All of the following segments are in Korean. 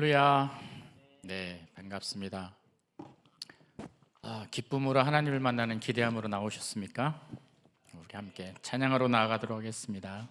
할렐루야. 네, 반갑습니다. 기쁨으로 하나님을 만나는 기대함으로 나오셨습니까? 우리 함께 찬양하러 나아가도록 하겠습니다.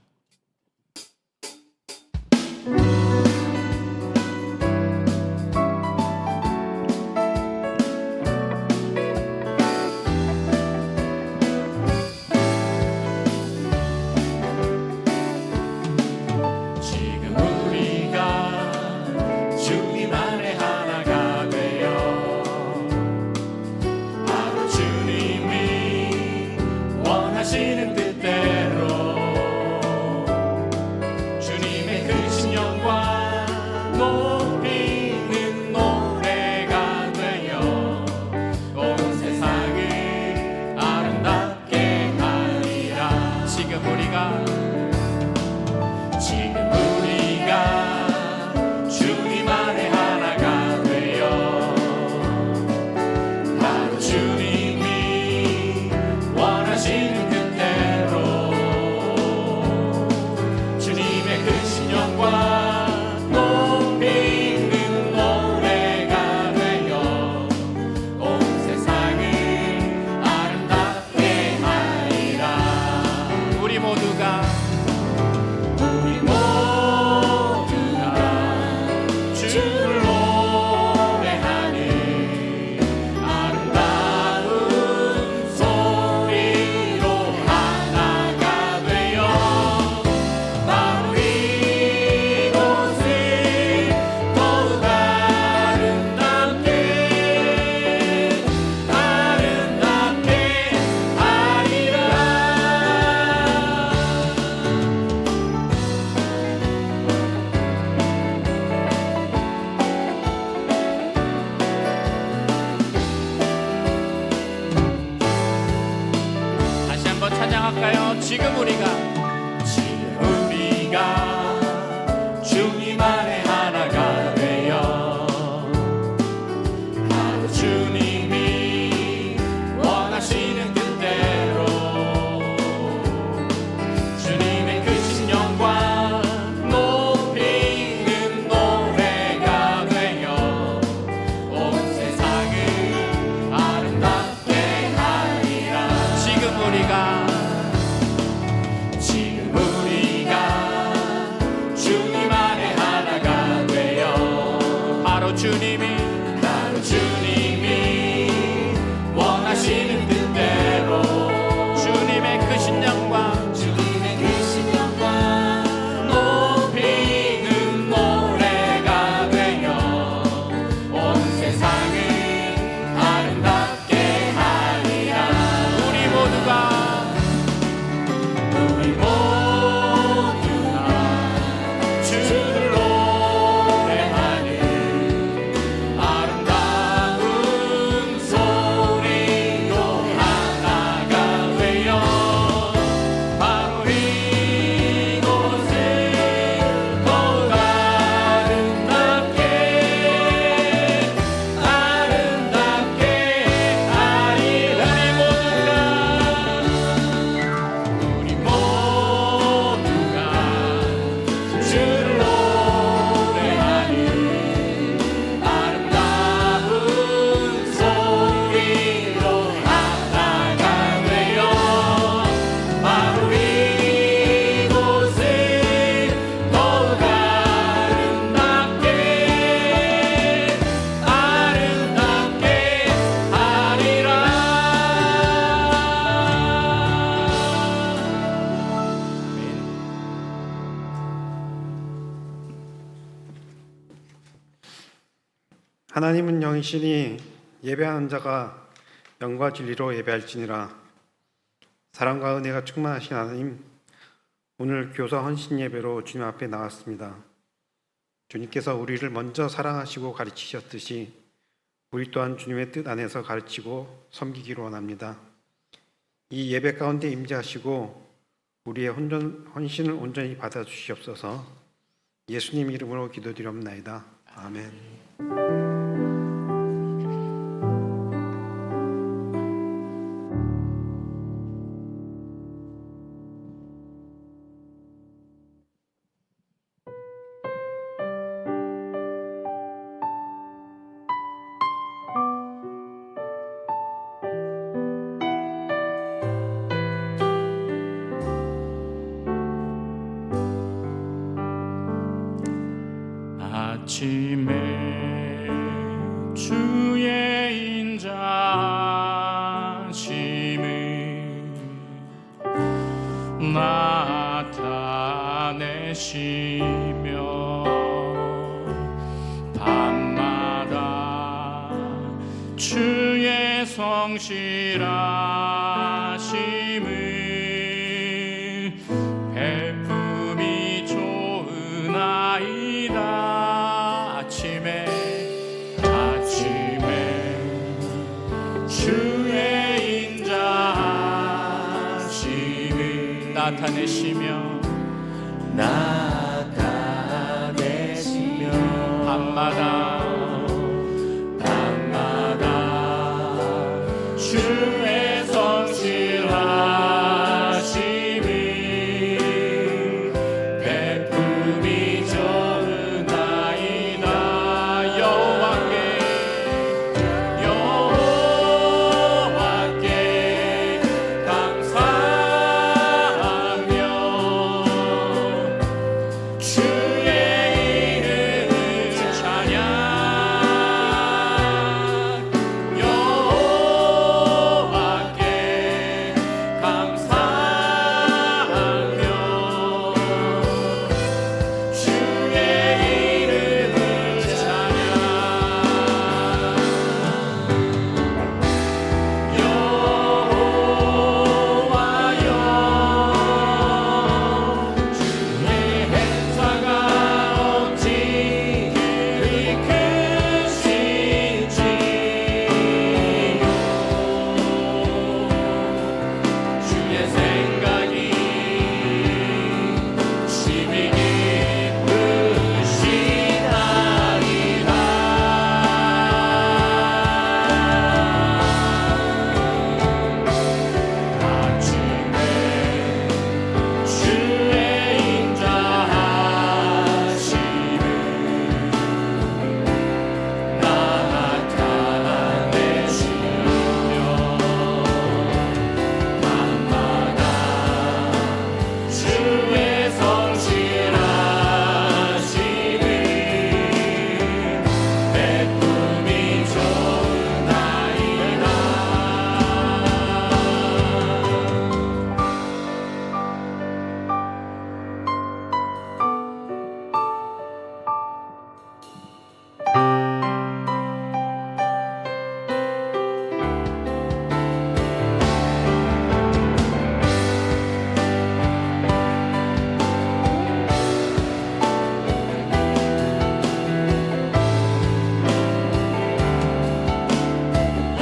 지금 우리가 주님 안에 하나가 되어 바로 주님이 원하시는 뜻대로 주님의 크신 영광 높이는 노래가 되어 온 세상을 아름답게 하리라. 지금 우리가 주님 안에 하나가 되어 바로 주님이 원하시는 뜻대로 주님의 크신 영광 높이는 노래가 되어 온 세상을 아름답게 하리라. 우리 모두가 주를 노래하는 아름다운 소리로 하나가 되어 바로 이곳을 더욱 아름답게 하리라. 우리 모두가 주를 노래하는 아름다운 소리로 하나가 되어 바로 이곳을 더욱 아름답게 하리라. 하나님은 영이시니 예배하는 자가 영과 진리로 예배할지니라. 사랑과 은혜가 충만하신 하나님, 오늘 교사 헌신 예배로 주님 앞에 나왔습니다. 주님께서 우리를 먼저 사랑하시고 가르치셨듯이 우리 또한 주님의 뜻 안에서 가르치고 섬기기를 원합니다. 이 예배 가운데 임재하시고 우리의 헌신을 온전히 받아주시옵소서. 예수님 이름으로 기도드리옵나이다. 아멘. 아침에 주의 인자심을 나타내시며 밤마다 주의 성실하심을 베품이 좋으나이다. 아침에 주의 인자하심을 나타내시며 밤마다 주의 성실하심을 베품이 좋으나이다. 여호와께 감사하며 주의 이름을 찬양. 여호와께 감사하며 주의 이름을 찬양. 여호와여 주의 행사가 어찌 그리 크신지요. 주의 생각이 심히 깊으시다리라. 아침에 주의 인자하심을 나타내시며 밤마다 주의 성실하심을 베품이 좋으나이다.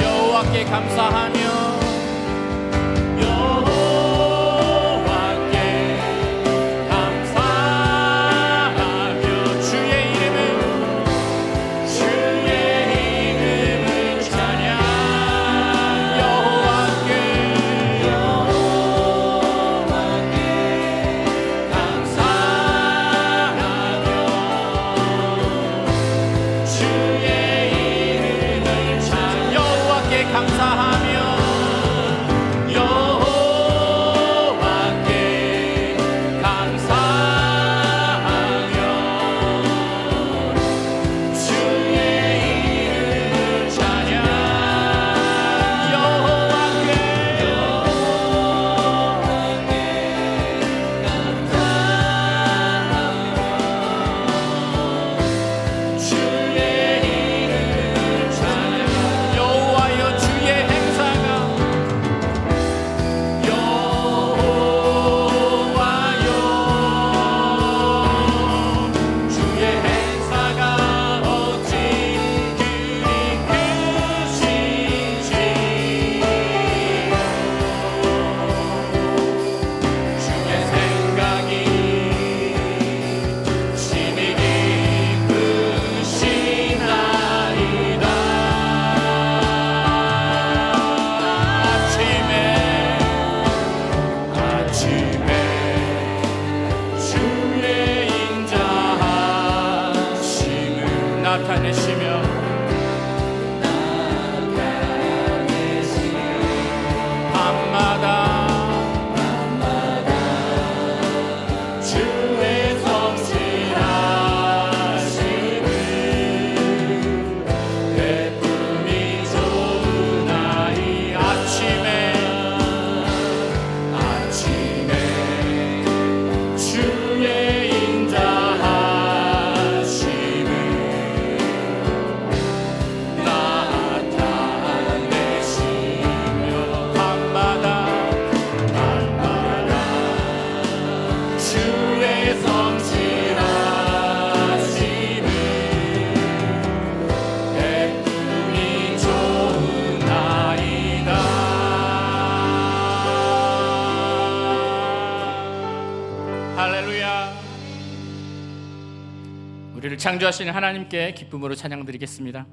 여호와께 감사하며 여호와께 감사하며 주의 이름을 찬양. 여호와께 감사하며 주의 이름을 찬양. 여호와께 감사하며 할렐루야. 우리를 창조하신 하나님께 기쁨으로 찬양드리겠습니다.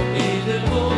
높이 들고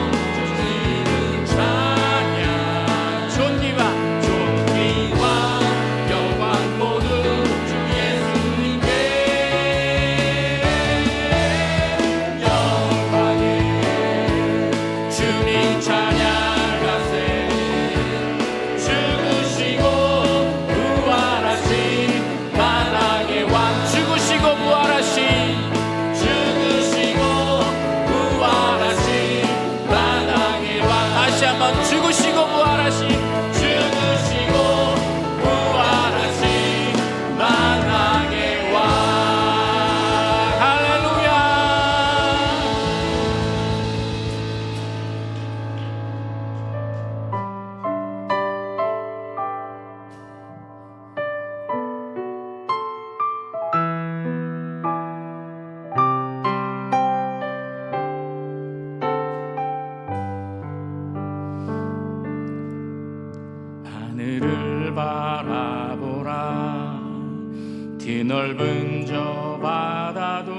드넓은 저 바다도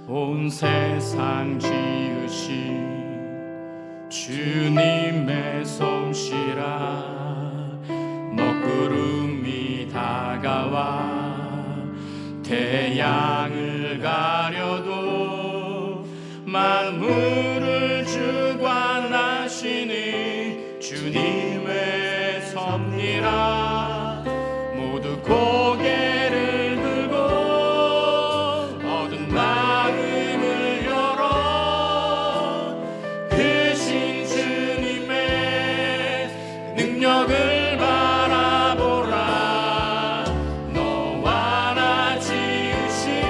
온 세상 지으신 주님의 솜씨라. 먹구름이 다가와 태양을 가려도 만물을 주관하시는 주님의 섭리라. 모두 고개를 들고 어두운 마음을 열어 크신 주님의 능력을 바라보라. 너와 나 지으신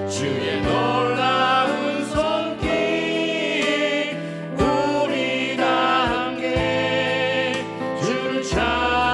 주의 놀라운 손길 우리가 함께 주를 찾아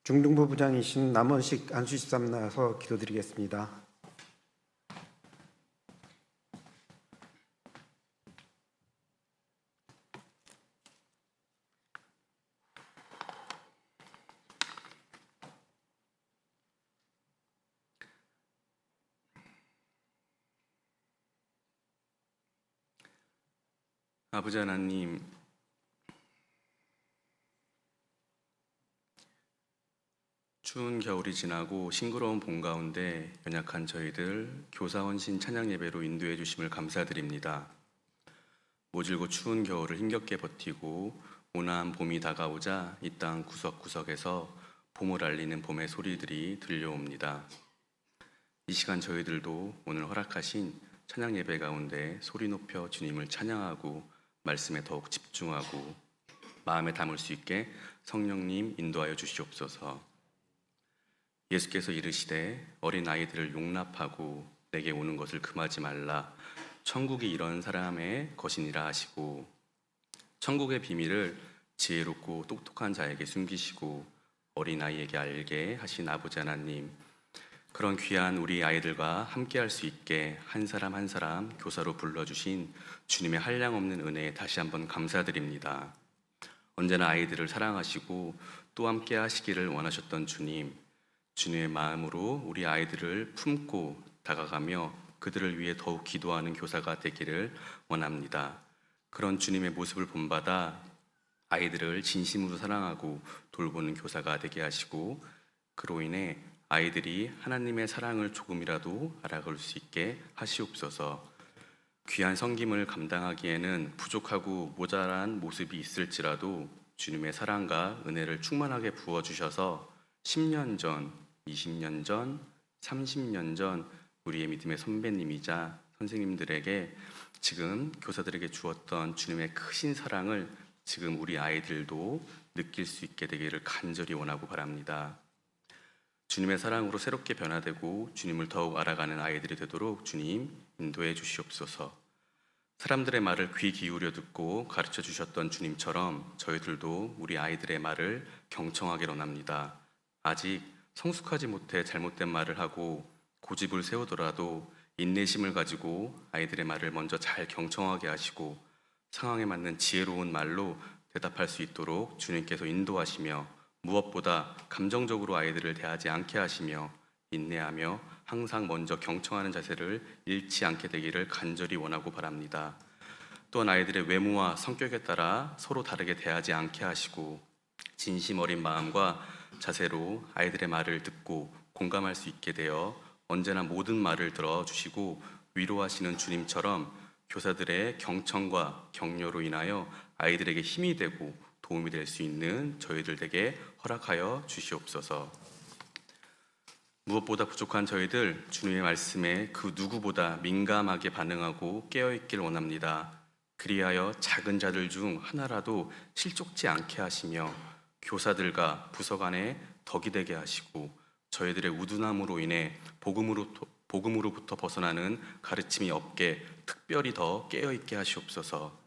중등부 부장이신 남원식 안수집사님 나와서 기도드리겠습니다. 아버지 하나님, 추운 겨울이 지나고 싱그러운 봄 가운데 연약한 저희들 교사 헌신 찬양 예배로 인도해 주심을 감사드립니다. 모질고 추운 겨울을 힘겹게 버티고 온화한 봄이 다가오자 이 땅 구석구석에서 봄을 알리는 봄의 소리들이 들려옵니다. 이 시간 저희들도 오늘 허락하신 찬양 예배 가운데 소리 높여 주님을 찬양하고 말씀에 더욱 집중하고 마음에 담을 수 있게 성령님 인도하여 주시옵소서. 예수께서 이르시되 어린 아이들을 용납하고 내게 오는 것을 금하지 말라. 천국이 이런 사람의 것이니라 하시고 천국의 비밀을 지혜롭고 똑똑한 자에게 숨기시고 어린 아이에게 알게 하신 아버지 하나님, 그런 귀한 우리 아이들과 함께 할 수 있게 한 사람 한 사람 교사로 불러주신 주님의 한량없는 은혜에 다시 한번 감사드립니다. 언제나 아이들을 사랑하시고 또 함께 하시기를 원하셨던 주님, 주님의 마음으로 우리 아이들을 품고 다가가며 그들을 위해 더욱 기도하는 교사가 되기를 원합니다. 그런 주님의 모습을 본받아 아이들을 진심으로 사랑하고 돌보는 교사가 되게 하시고 그로 인해 아이들이 하나님의 사랑을 조금이라도 알아갈 수 있게 하시옵소서. 귀한 섬김을 감당하기에는 부족하고 모자란 모습이 있을지라도 주님의 사랑과 은혜를 충만하게 부어주셔서 10년 전, 20년 전, 30년 전 우리의 믿음의 선배님이자 선생님들에게 지금 교사들에게 주었던 주님의 크신 사랑을 지금 우리 아이들도 느낄 수 있게 되기를 간절히 원하고 바랍니다. 주님의 사랑으로 새롭게 변화되고 주님을 더욱 알아가는 아이들이 되도록 주님 인도해 주시옵소서. 사람들의 말을 귀 기울여 듣고 가르쳐 주셨던 주님처럼 저희들도 우리 아이들의 말을 경청하기 원합니다. 아직 성숙하지 못해 잘못된 말을 하고 고집을 세우더라도 인내심을 가지고 아이들의 말을 먼저 잘 경청하게 하시고 상황에 맞는 지혜로운 말로 대답할 수 있도록 주님께서 인도하시며 무엇보다 감정적으로 아이들을 대하지 않게 하시며 인내하며 항상 먼저 경청하는 자세를 잃지 않게 되기를 간절히 원하고 바랍니다. 또한 아이들의 외모와 성격에 따라 서로 다르게 대하지 않게 하시고 진심 어린 마음과 자세로 아이들의 말을 듣고 공감할 수 있게 되어 언제나 모든 말을 들어주시고 위로하시는 주님처럼 교사들의 경청과 격려로 인하여 아이들에게 힘이 되고 도움이 될 수 있는 저희들에게 허락하여 주시옵소서. 무엇보다 부족한 저희들 주님의 말씀에 그 누구보다 민감하게 반응하고 깨어있길 원합니다. 그리하여 작은 자들 중 하나라도 실족지 않게 하시며 교사들과 부서 간에 덕이 되게 하시고 저희들의 우둔함으로 인해 복음으로부터 벗어나는 가르침이 없게 특별히 더 깨어있게 하시옵소서.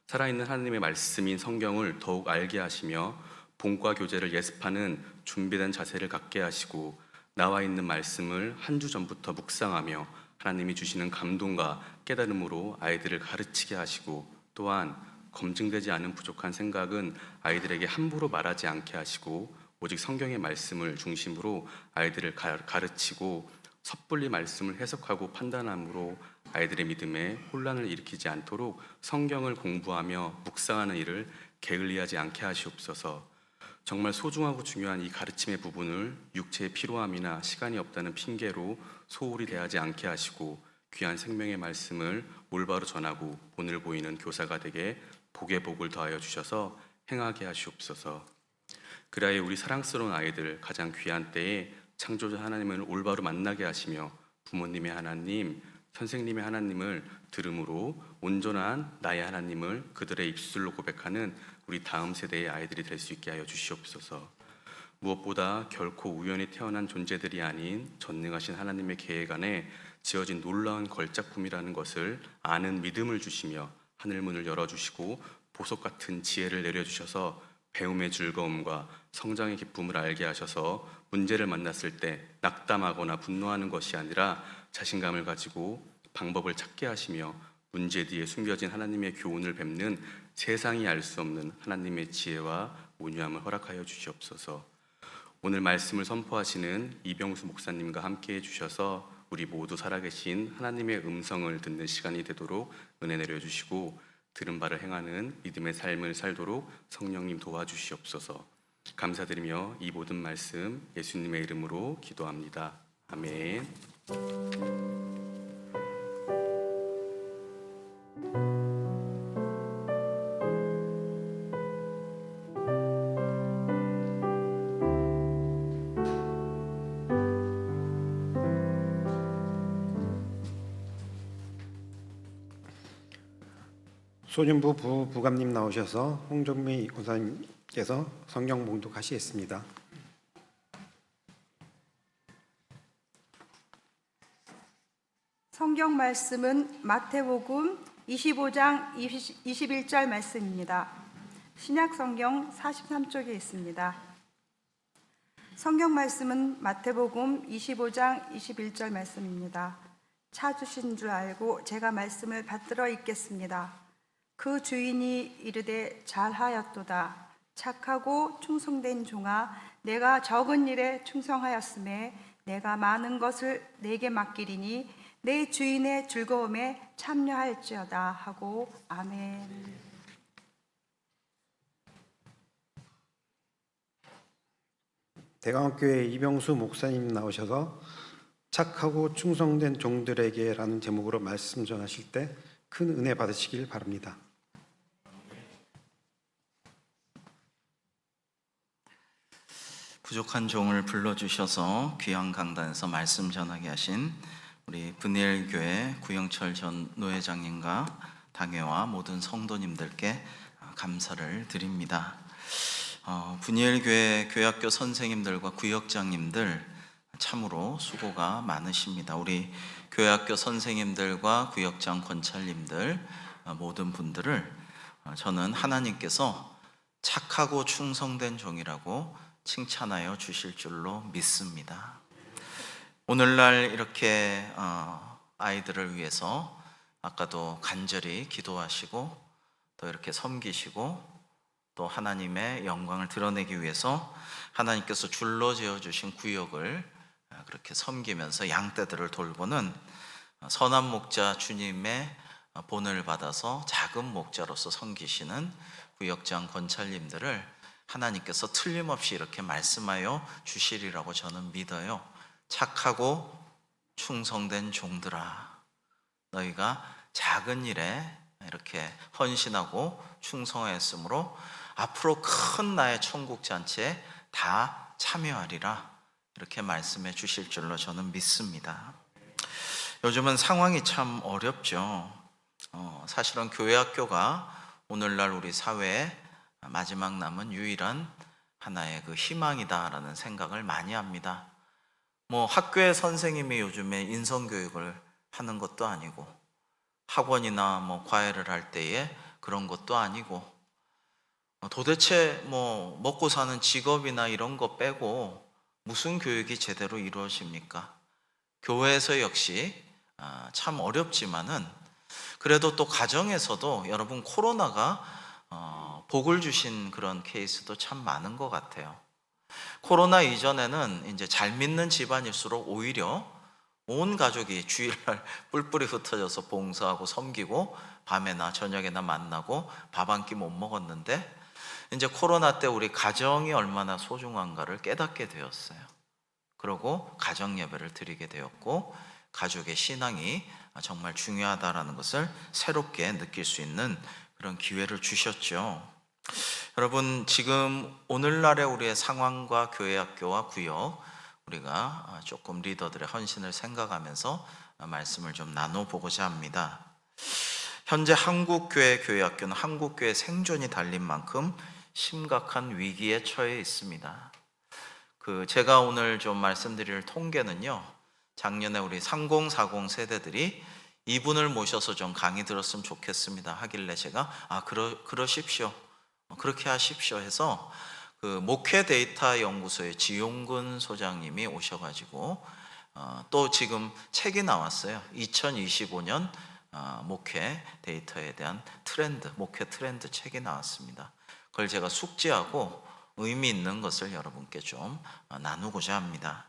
살아있는 하나님의 말씀인 성경을 더욱 알게 하시며 본과 교재를 예습하는 준비된 자세를 갖게 하시고 나와 있는 말씀을 한 주 전부터 묵상하며 하나님이 주시는 감동과 깨달음으로 아이들을 가르치게 하시고 또한 검증되지 않은 부족한 생각은 아이들에게 함부로 말하지 않게 하시고 오직 성경의 말씀을 중심으로 아이들을 가르치고 섣불리 말씀을 해석하고 판단함으로 아이들의 믿음에 혼란을 일으키지 않도록 성경을 공부하며 묵상하는 일을 게을리하지 않게 하시옵소서. 정말 소중하고 중요한 이 가르침의 부분을 육체의 피로함이나 시간이 없다는 핑계로 소홀히 대하지 않게 하시고 귀한 생명의 말씀을 올바로 전하고 본을 보이는 교사가 되게 복의 복을 더하여 주셔서 행하게 하시옵소서. 그리하여 우리 사랑스러운 아이들 가장 귀한 때에 창조자 하나님을 올바로 만나게 하시며 부모님의 하나님, 선생님의 하나님을 들음으로 온전한 나의 하나님을 그들의 입술로 고백하는 우리 다음 세대의 아이들이 될 수 있게 하여 주시옵소서. 무엇보다 결코 우연히 태어난 존재들이 아닌 전능하신 하나님의 계획 안에 지어진 놀라운 걸작품이라는 것을 아는 믿음을 주시며 하늘문을 열어주시고 보석 같은 지혜를 내려주셔서 배움의 즐거움과 성장의 기쁨을 알게 하셔서 문제를 만났을 때 낙담하거나 분노하는 것이 아니라 자신감을 가지고 방법을 찾게 하시며 문제 뒤에 숨겨진 하나님의 교훈을 뵙는 세상이 알 수 없는 하나님의 지혜와 온유함을 허락하여 주시옵소서. 오늘 말씀을 선포하시는 이병수 목사님과 함께 해주셔서 우리 모두 살아계신 하나님의 음성을 듣는 시간이 되도록 은혜 내려주시고 들은 바를 행하는 믿음의 삶을 살도록 성령님 도와주시옵소서. 감사드리며 이 모든 말씀 예수님의 이름으로 기도합니다. 아멘. 소년부 부감님 나오셔서 홍정미 권사님께서 성경 봉독하시겠습니다. 성경 말씀은 마태복음 25장 21절 말씀입니다. 신약 성경 43쪽에 있습니다. 성경 말씀은 마태복음 25장 21절 말씀입니다. 찾으신 줄 알고 제가 말씀을 받들어 읽겠습니다. 그 주인이 이르되 잘하였도다. 착하고 충성된 종아, 내가 적은 일에 충성하였음에 내가 많은 것을 내게 맡기리니 내 주인의 즐거움에 참여할지어다 하고 아멘. 대강학교의 이병수 목사님 나오셔서 착하고 충성된 종들에게 라는 제목으로 말씀 전하실 때 큰 은혜 받으시길 바랍니다. 부족한 종을 불러주셔서 귀한 강단에서 말씀 전하게 하신 우리 분이엘교회 구영철 전 노회장님과 당회와 모든 성도님들께 감사를 드립니다. 분이엘교회 교회학교 선생님들과 구역장님들 참으로 수고가 많으십니다. 우리 교회학교 선생님들과 구역장 권찰님들 모든 분들을 저는 하나님께서 착하고 충성된 종이라고 칭찬하여 주실 줄로 믿습니다. 오늘날 이렇게 아이들을 위해서 아까도 간절히 기도하시고 또 이렇게 섬기시고 또 하나님의 영광을 드러내기 위해서 하나님께서 줄로 지어주신 구역을 그렇게 섬기면서 양떼들을 돌보는 선한 목자 주님의 본을 받아서 작은 목자로서 섬기시는 구역장 권찰님들을 하나님께서 틀림없이 이렇게 말씀하여 주시리라고 저는 믿어요. 착하고 충성된 종들아, 너희가 작은 일에 이렇게 헌신하고 충성하였으므로 앞으로 큰 나의 천국 잔치에 다 참여하리라, 이렇게 말씀해 주실 줄로 저는 믿습니다. 요즘은 상황이 참 어렵죠. 사실은 교회 학교가 오늘날 우리 사회에 마지막 남은 유일한 하나의 그 희망이다라는 생각을 많이 합니다. 학교의 선생님이 요즘에 인성교육을 하는 것도 아니고 학원이나 과외를 할 때에 그런 것도 아니고 도대체 먹고 사는 직업이나 이런 거 빼고 무슨 교육이 제대로 이루어집니까? 교회에서 역시 참 어렵지만은 그래도 또 가정에서도 여러분 코로나가 복을 주신 그런 케이스도 참 많은 것 같아요. 코로나 이전에는 이제 잘 믿는 집안일수록 오히려 온 가족이 주일날 뿔뿔이 흩어져서 봉사하고 섬기고 밤에나 저녁에나 만나고 밥 한 끼 못 먹었는데 이제 코로나 때 우리 가정이 얼마나 소중한가를 깨닫게 되었어요. 그리고 가정 예배를 드리게 되었고 가족의 신앙이 정말 중요하다라는 것을 새롭게 느낄 수 있는 그런 기회를 주셨죠. 여러분, 지금 오늘날의 우리의 상황과 교회 학교와 구역, 우리가 조금 리더들의 헌신을 생각하면서 말씀을 좀 나눠보고자 합니다. 현재 한국교회 교회학교는 한국교회 생존이 달린 만큼 심각한 위기에 처해 있습니다. 제가 오늘 좀 말씀드릴 통계는요, 작년에 우리 3040 세대들이 이분을 모셔서 좀 강의 들었으면 좋겠습니다 하길래 제가 그러십시오. 그렇게 하십시오 해서 그 목회 데이터 연구소의 지용근 소장님이 오셔가지고 또 지금 책이 나왔어요. 2025년 목회 데이터에 대한 트렌드, 목회 트렌드 책이 나왔습니다. 그걸 제가 숙지하고 의미 있는 것을 여러분께 좀 나누고자 합니다.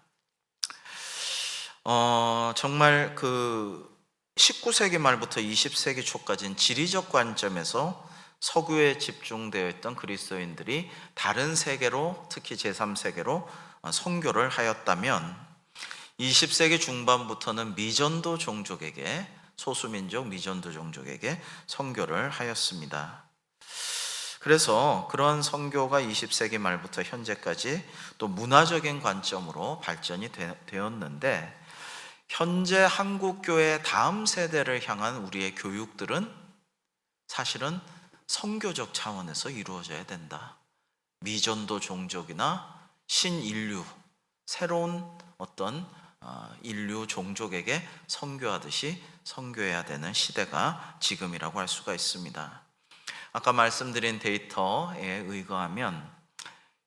정말 그 19세기 말부터 20세기 초까지는 지리적 관점에서 서구에 집중되어 있던 그리스도인들이 다른 세계로, 특히 제3세계로 선교를 하였다면 20세기 중반부터는 미전도 종족에게, 소수민족 미전도 종족에게 선교를 하였습니다. 그래서 그런 선교가 20세기 말부터 현재까지 또 문화적인 관점으로 발전이 되었는데, 현재 한국교회 다음 세대를 향한 우리의 교육들은 사실은 선교적 차원에서 이루어져야 된다. 미전도 종족이나 신인류, 새로운 어떤 인류 종족에게 선교하듯이 선교해야 되는 시대가 지금이라고 할 수가 있습니다. 아까 말씀드린 데이터에 의거하면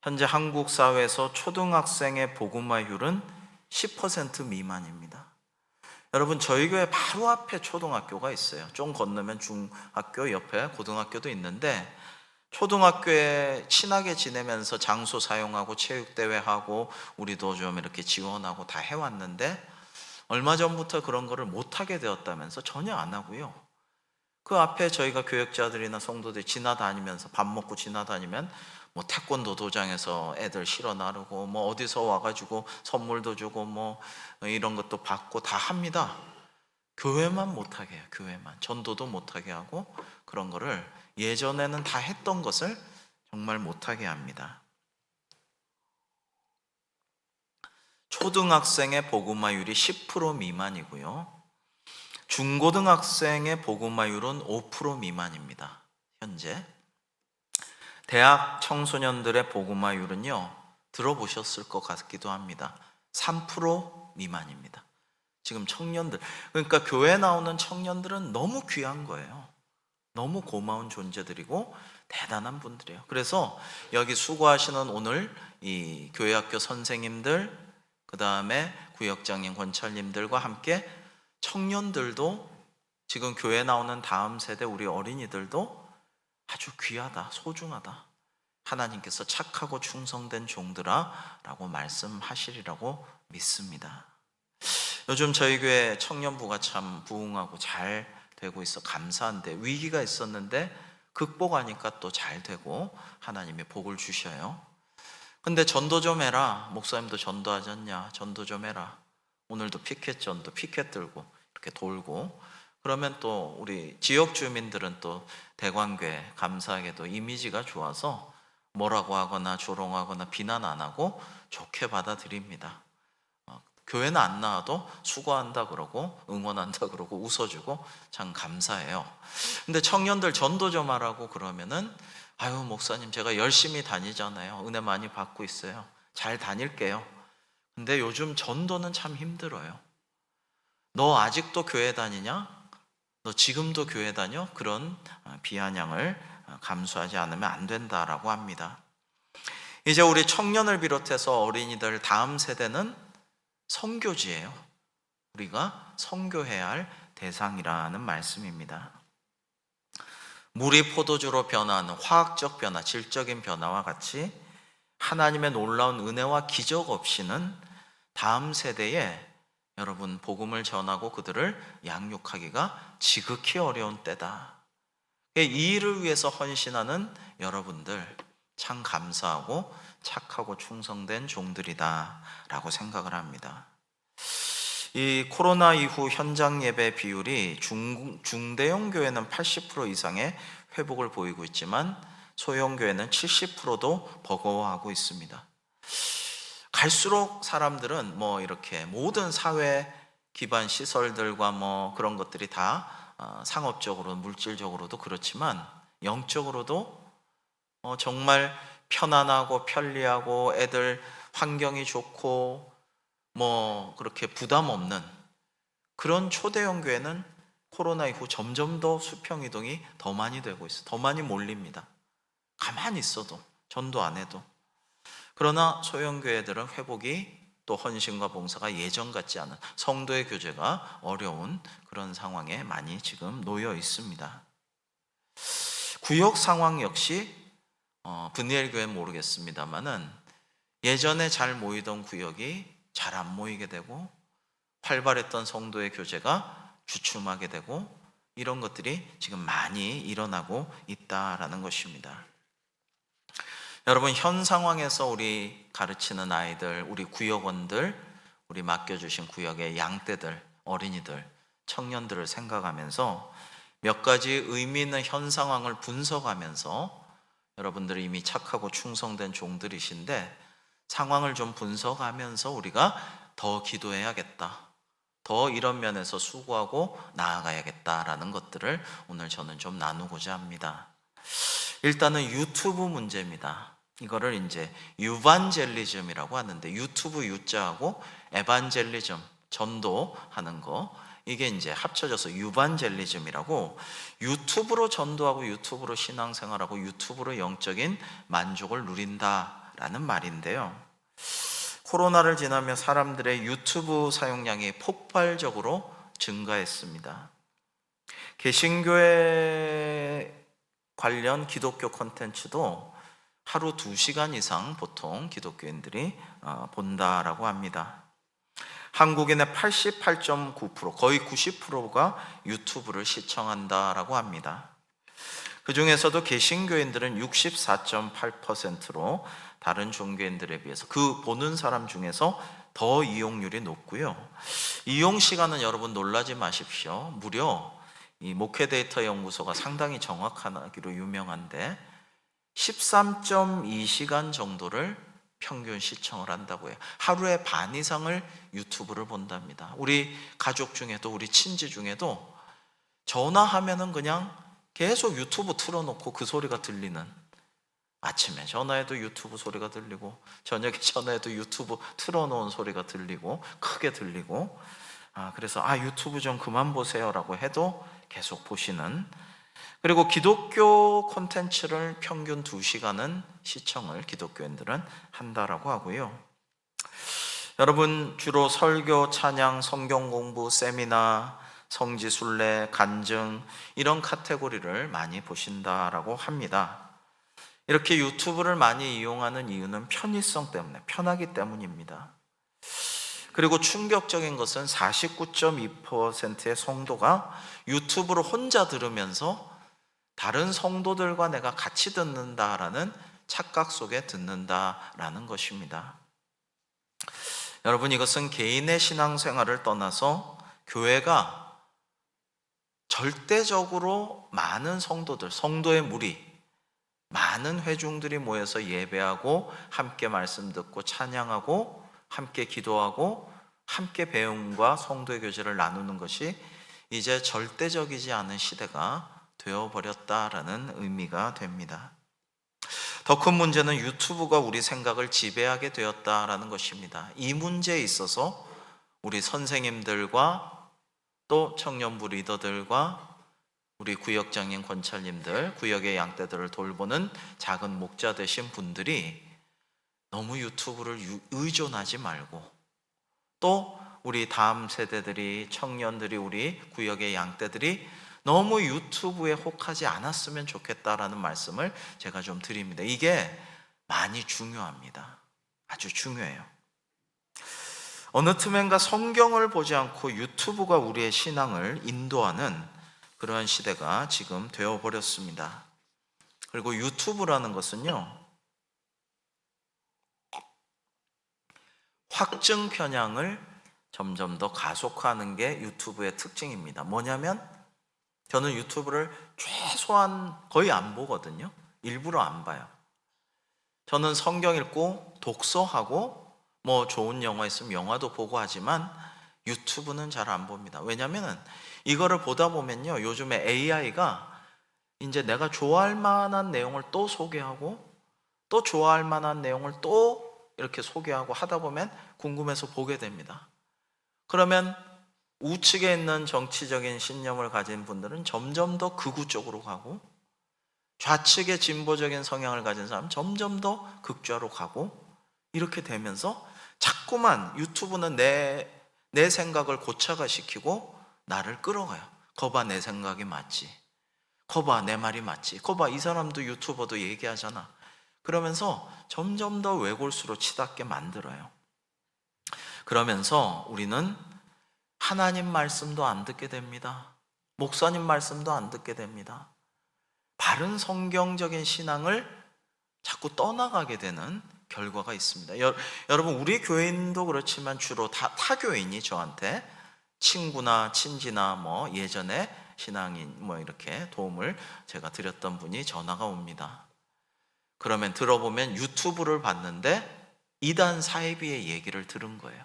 현재 한국 사회에서 초등학생의 복음화율은 10% 미만입니다. 여러분, 저희 교회 바로 앞에 초등학교가 있어요. 좀 건너면 중학교, 옆에 고등학교도 있는데, 초등학교에 친하게 지내면서 장소 사용하고 체육대회하고 우리도 좀 이렇게 지원하고 다 해왔는데, 얼마 전부터 그런 거를 못하게 되었다면서 전혀 안 하고요. 그 앞에 저희가 교역자들이나 성도들이 지나다니면서, 밥 먹고 지나다니면 뭐 태권도 도장에서 애들 실어 나르고, 뭐 어디서 와가지고 선물도 주고, 뭐 이런 것도 받고 다 합니다. 교회만 못하게 해요. 교회만. 전도도 못하게 하고, 그런 거를 예전에는 다 했던 것을 정말 못하게 합니다. 초등학생의 복음화율이 10% 미만이고요. 중고등학생의 복음화율은 5% 미만입니다. 현재. 대학 청소년들의 복음화율은요, 들어보셨을 것 같기도 합니다. 3% 미만입니다. 지금 청년들, 그러니까 교회 나오는 청년들은 너무 귀한 거예요. 너무 고마운 존재들이고 대단한 분들이에요. 그래서 여기 수고하시는 오늘 이 교회학교 선생님들, 그 다음에 구역장님, 권찰님들과 함께 청년들도, 지금 교회 나오는 다음 세대 우리 어린이들도 아주 귀하다, 소중하다. 하나님께서 착하고 충성된 종들아 라고 말씀하시리라고 믿습니다. 요즘 저희 교회 청년부가 참 부흥하고 잘 되고 있어 감사한데, 위기가 있었는데 극복하니까 또 잘 되고 하나님의 복을 주셔요. 근데 전도 좀 해라. 목사님도 전도하지 않냐? 전도 좀 해라. 오늘도 피켓 전도, 피켓 들고 이렇게 돌고, 그러면 또 우리 지역 주민들은 또 대관교회 감사하게도 이미지가 좋아서 뭐라고 하거나 조롱하거나 비난 안 하고 좋게 받아들입니다. 교회는 안 나와도 수고한다 그러고 응원한다 그러고 웃어주고 참 감사해요. 근데 청년들 전도 좀 하라고 그러면은, 아유 목사님 제가 열심히 다니잖아요. 은혜 많이 받고 있어요. 잘 다닐게요. 근데 요즘 전도는 참 힘들어요. 너 아직도 교회 다니냐? 너 지금도 교회 다녀? 그런 비아냥을 감수하지 않으면 안 된다라고 합니다. 이제 우리 청년을 비롯해서 어린이들 다음 세대는 선교지예요. 우리가 선교해야 할 대상이라는 말씀입니다. 물이 포도주로 변화하는 화학적 변화, 질적인 변화와 같이 하나님의 놀라운 은혜와 기적 없이는 다음 세대에 여러분 복음을 전하고 그들을 양육하기가 지극히 어려운 때다. 이 일을 위해서 헌신하는 여러분들 참 감사하고 착하고 충성된 종들이다 라고 생각을 합니다. 이 코로나 이후 현장 예배 비율이 중대형 교회는 80% 이상의 회복을 보이고 있지만 소형 교회는 70%도 버거워하고 있습니다. 갈수록 사람들은 뭐 이렇게 모든 사회 기반 시설들과 뭐 그런 것들이 다 상업적으로 물질적으로도 그렇지만 영적으로도 정말 편안하고 편리하고 애들 환경이 좋고 뭐 그렇게 부담 없는 그런 초대형 교회는 코로나 이후 점점 더 수평 이동이 더 많이 되고 있어요. 더 많이 몰립니다. 가만히 있어도, 전도 안 해도. 그러나 소형교회들은 회복이 또 헌신과 봉사가 예전 같지 않은, 성도의 교제가 어려운 그런 상황에 많이 지금 놓여 있습니다. 구역 상황 역시 분이엘 교회는 모르겠습니다만은 예전에 잘 모이던 구역이 잘 안 모이게 되고 활발했던 성도의 교제가 주춤하게 되고 이런 것들이 지금 많이 일어나고 있다라는 것입니다. 여러분, 현 상황에서 우리 가르치는 아이들, 우리 구역원들, 우리 맡겨주신 구역의 양떼들, 어린이들, 청년들을 생각하면서 몇 가지 의미 있는 현 상황을 분석하면서, 여러분들이 이미 착하고 충성된 종들이신데 상황을 좀 분석하면서 우리가 더 기도해야겠다, 더 이런 면에서 수고하고 나아가야겠다라는 것들을 오늘 저는 좀 나누고자 합니다. 일단은 유튜브 문제입니다. 이거를 이제 유반젤리즘이라고 하는데, 유튜브 유자하고 에반젤리즘, 전도하는 거, 이게 이제 합쳐져서 유반젤리즘이라고, 유튜브로 전도하고 유튜브로 신앙생활하고 유튜브로 영적인 만족을 누린다라는 말인데요. 코로나를 지나며 사람들의 유튜브 사용량이 폭발적으로 증가했습니다. 개신교회 관련 기독교 콘텐츠도 하루 2시간 이상 보통 기독교인들이 본다라고 합니다. 한국인의 88.9%, 거의 90%가 유튜브를 시청한다라고 합니다. 그 중에서도 개신교인들은 64.8%로 다른 종교인들에 비해서, 그 보는 사람 중에서 더 이용률이 높고요. 이용 시간은 여러분 놀라지 마십시오. 무려 이 목회 데이터 연구소가 상당히 정확하기로 유명한데 13.2시간 정도를 평균 시청을 한다고 해요. 하루에 반 이상을 유튜브를 본답니다. 우리 가족 중에도, 우리 친지 중에도 전화하면은 그냥 계속 유튜브 틀어놓고 그 소리가 들리는, 아침에 전화해도 유튜브 소리가 들리고 저녁에 전화해도 유튜브 틀어놓은 소리가 들리고 크게 들리고, 그래서 유튜브 좀 그만 보세요라고 해도 계속 보시는, 그리고 기독교 콘텐츠를 평균 2시간은 시청을 기독교인들은 한다라고 하고요. 여러분, 주로 설교, 찬양, 성경 공부, 세미나, 성지순례, 간증, 이런 카테고리를 많이 보신다라고 합니다. 이렇게 유튜브를 많이 이용하는 이유는 편의성 때문에, 편하기 때문입니다. 그리고 충격적인 것은 49.2%의 성도가 유튜브를 혼자 들으면서 다른 성도들과 내가 같이 듣는다라는 착각 속에 듣는다라는 것입니다. 여러분, 이것은 개인의 신앙생활을 떠나서 교회가 절대적으로 많은 성도들, 성도의 무리, 많은 회중들이 모여서 예배하고 함께 말씀 듣고 찬양하고 함께 기도하고 함께 배움과 성도의 교제를 나누는 것이 이제 절대적이지 않은 시대가 되어버렸다라는 의미가 됩니다. 더 큰 문제는 유튜브가 우리 생각을 지배하게 되었다라는 것입니다. 이 문제에 있어서 우리 선생님들과 또 청년부 리더들과 우리 구역장님, 권찰님들, 구역의 양떼들을 돌보는 작은 목자 되신 분들이 너무 유튜브를 의존하지 말고, 또 우리 다음 세대들이, 청년들이, 우리 구역의 양떼들이 너무 유튜브에 혹하지 않았으면 좋겠다라는 말씀을 제가 좀 드립니다. 이게 많이 중요합니다. 아주 중요해요. 어느 틈엔가 성경을 보지 않고 유튜브가 우리의 신앙을 인도하는 그러한 시대가 지금 되어버렸습니다. 그리고 유튜브라는 것은요, 확증 편향을 점점 더 가속화하는 게 유튜브의 특징입니다. 뭐냐면 저는 유튜브를 최소한 거의 안 보거든요. 일부러 안 봐요. 저는 성경 읽고 독서하고 뭐 좋은 영화 있으면 영화도 보고 하지만 유튜브는 잘 안 봅니다. 왜냐하면 이거를 보다 보면요, 요즘에 AI가 이제 내가 좋아할 만한 내용을 또 소개하고 또 좋아할 만한 내용을 또 이렇게 소개하고 하다 보면 궁금해서 보게 됩니다. 그러면 우측에 있는 정치적인 신념을 가진 분들은 점점 더 극우 쪽으로 가고, 좌측의 진보적인 성향을 가진 사람 점점 더 극좌로 가고, 이렇게 되면서 자꾸만 유튜브는 내 생각을 고착화 시키고 나를 끌어가요. 거봐, 내 생각이 맞지. 거봐, 내 말이 맞지. 거봐, 이 사람도 유튜버도 얘기하잖아. 그러면서 점점 더 외골수로 치닫게 만들어요. 그러면서 우리는 하나님 말씀도 안 듣게 됩니다. 목사님 말씀도 안 듣게 됩니다. 바른 성경적인 신앙을 자꾸 떠나가게 되는 결과가 있습니다. 여러분, 우리 교인도 그렇지만 주로 타교인이 저한테 친구나 친지나 뭐 예전에 신앙인 뭐 이렇게 도움을 제가 드렸던 분이 전화가 옵니다. 그러면 들어보면 유튜브를 봤는데 이단 사이비의 얘기를 들은 거예요.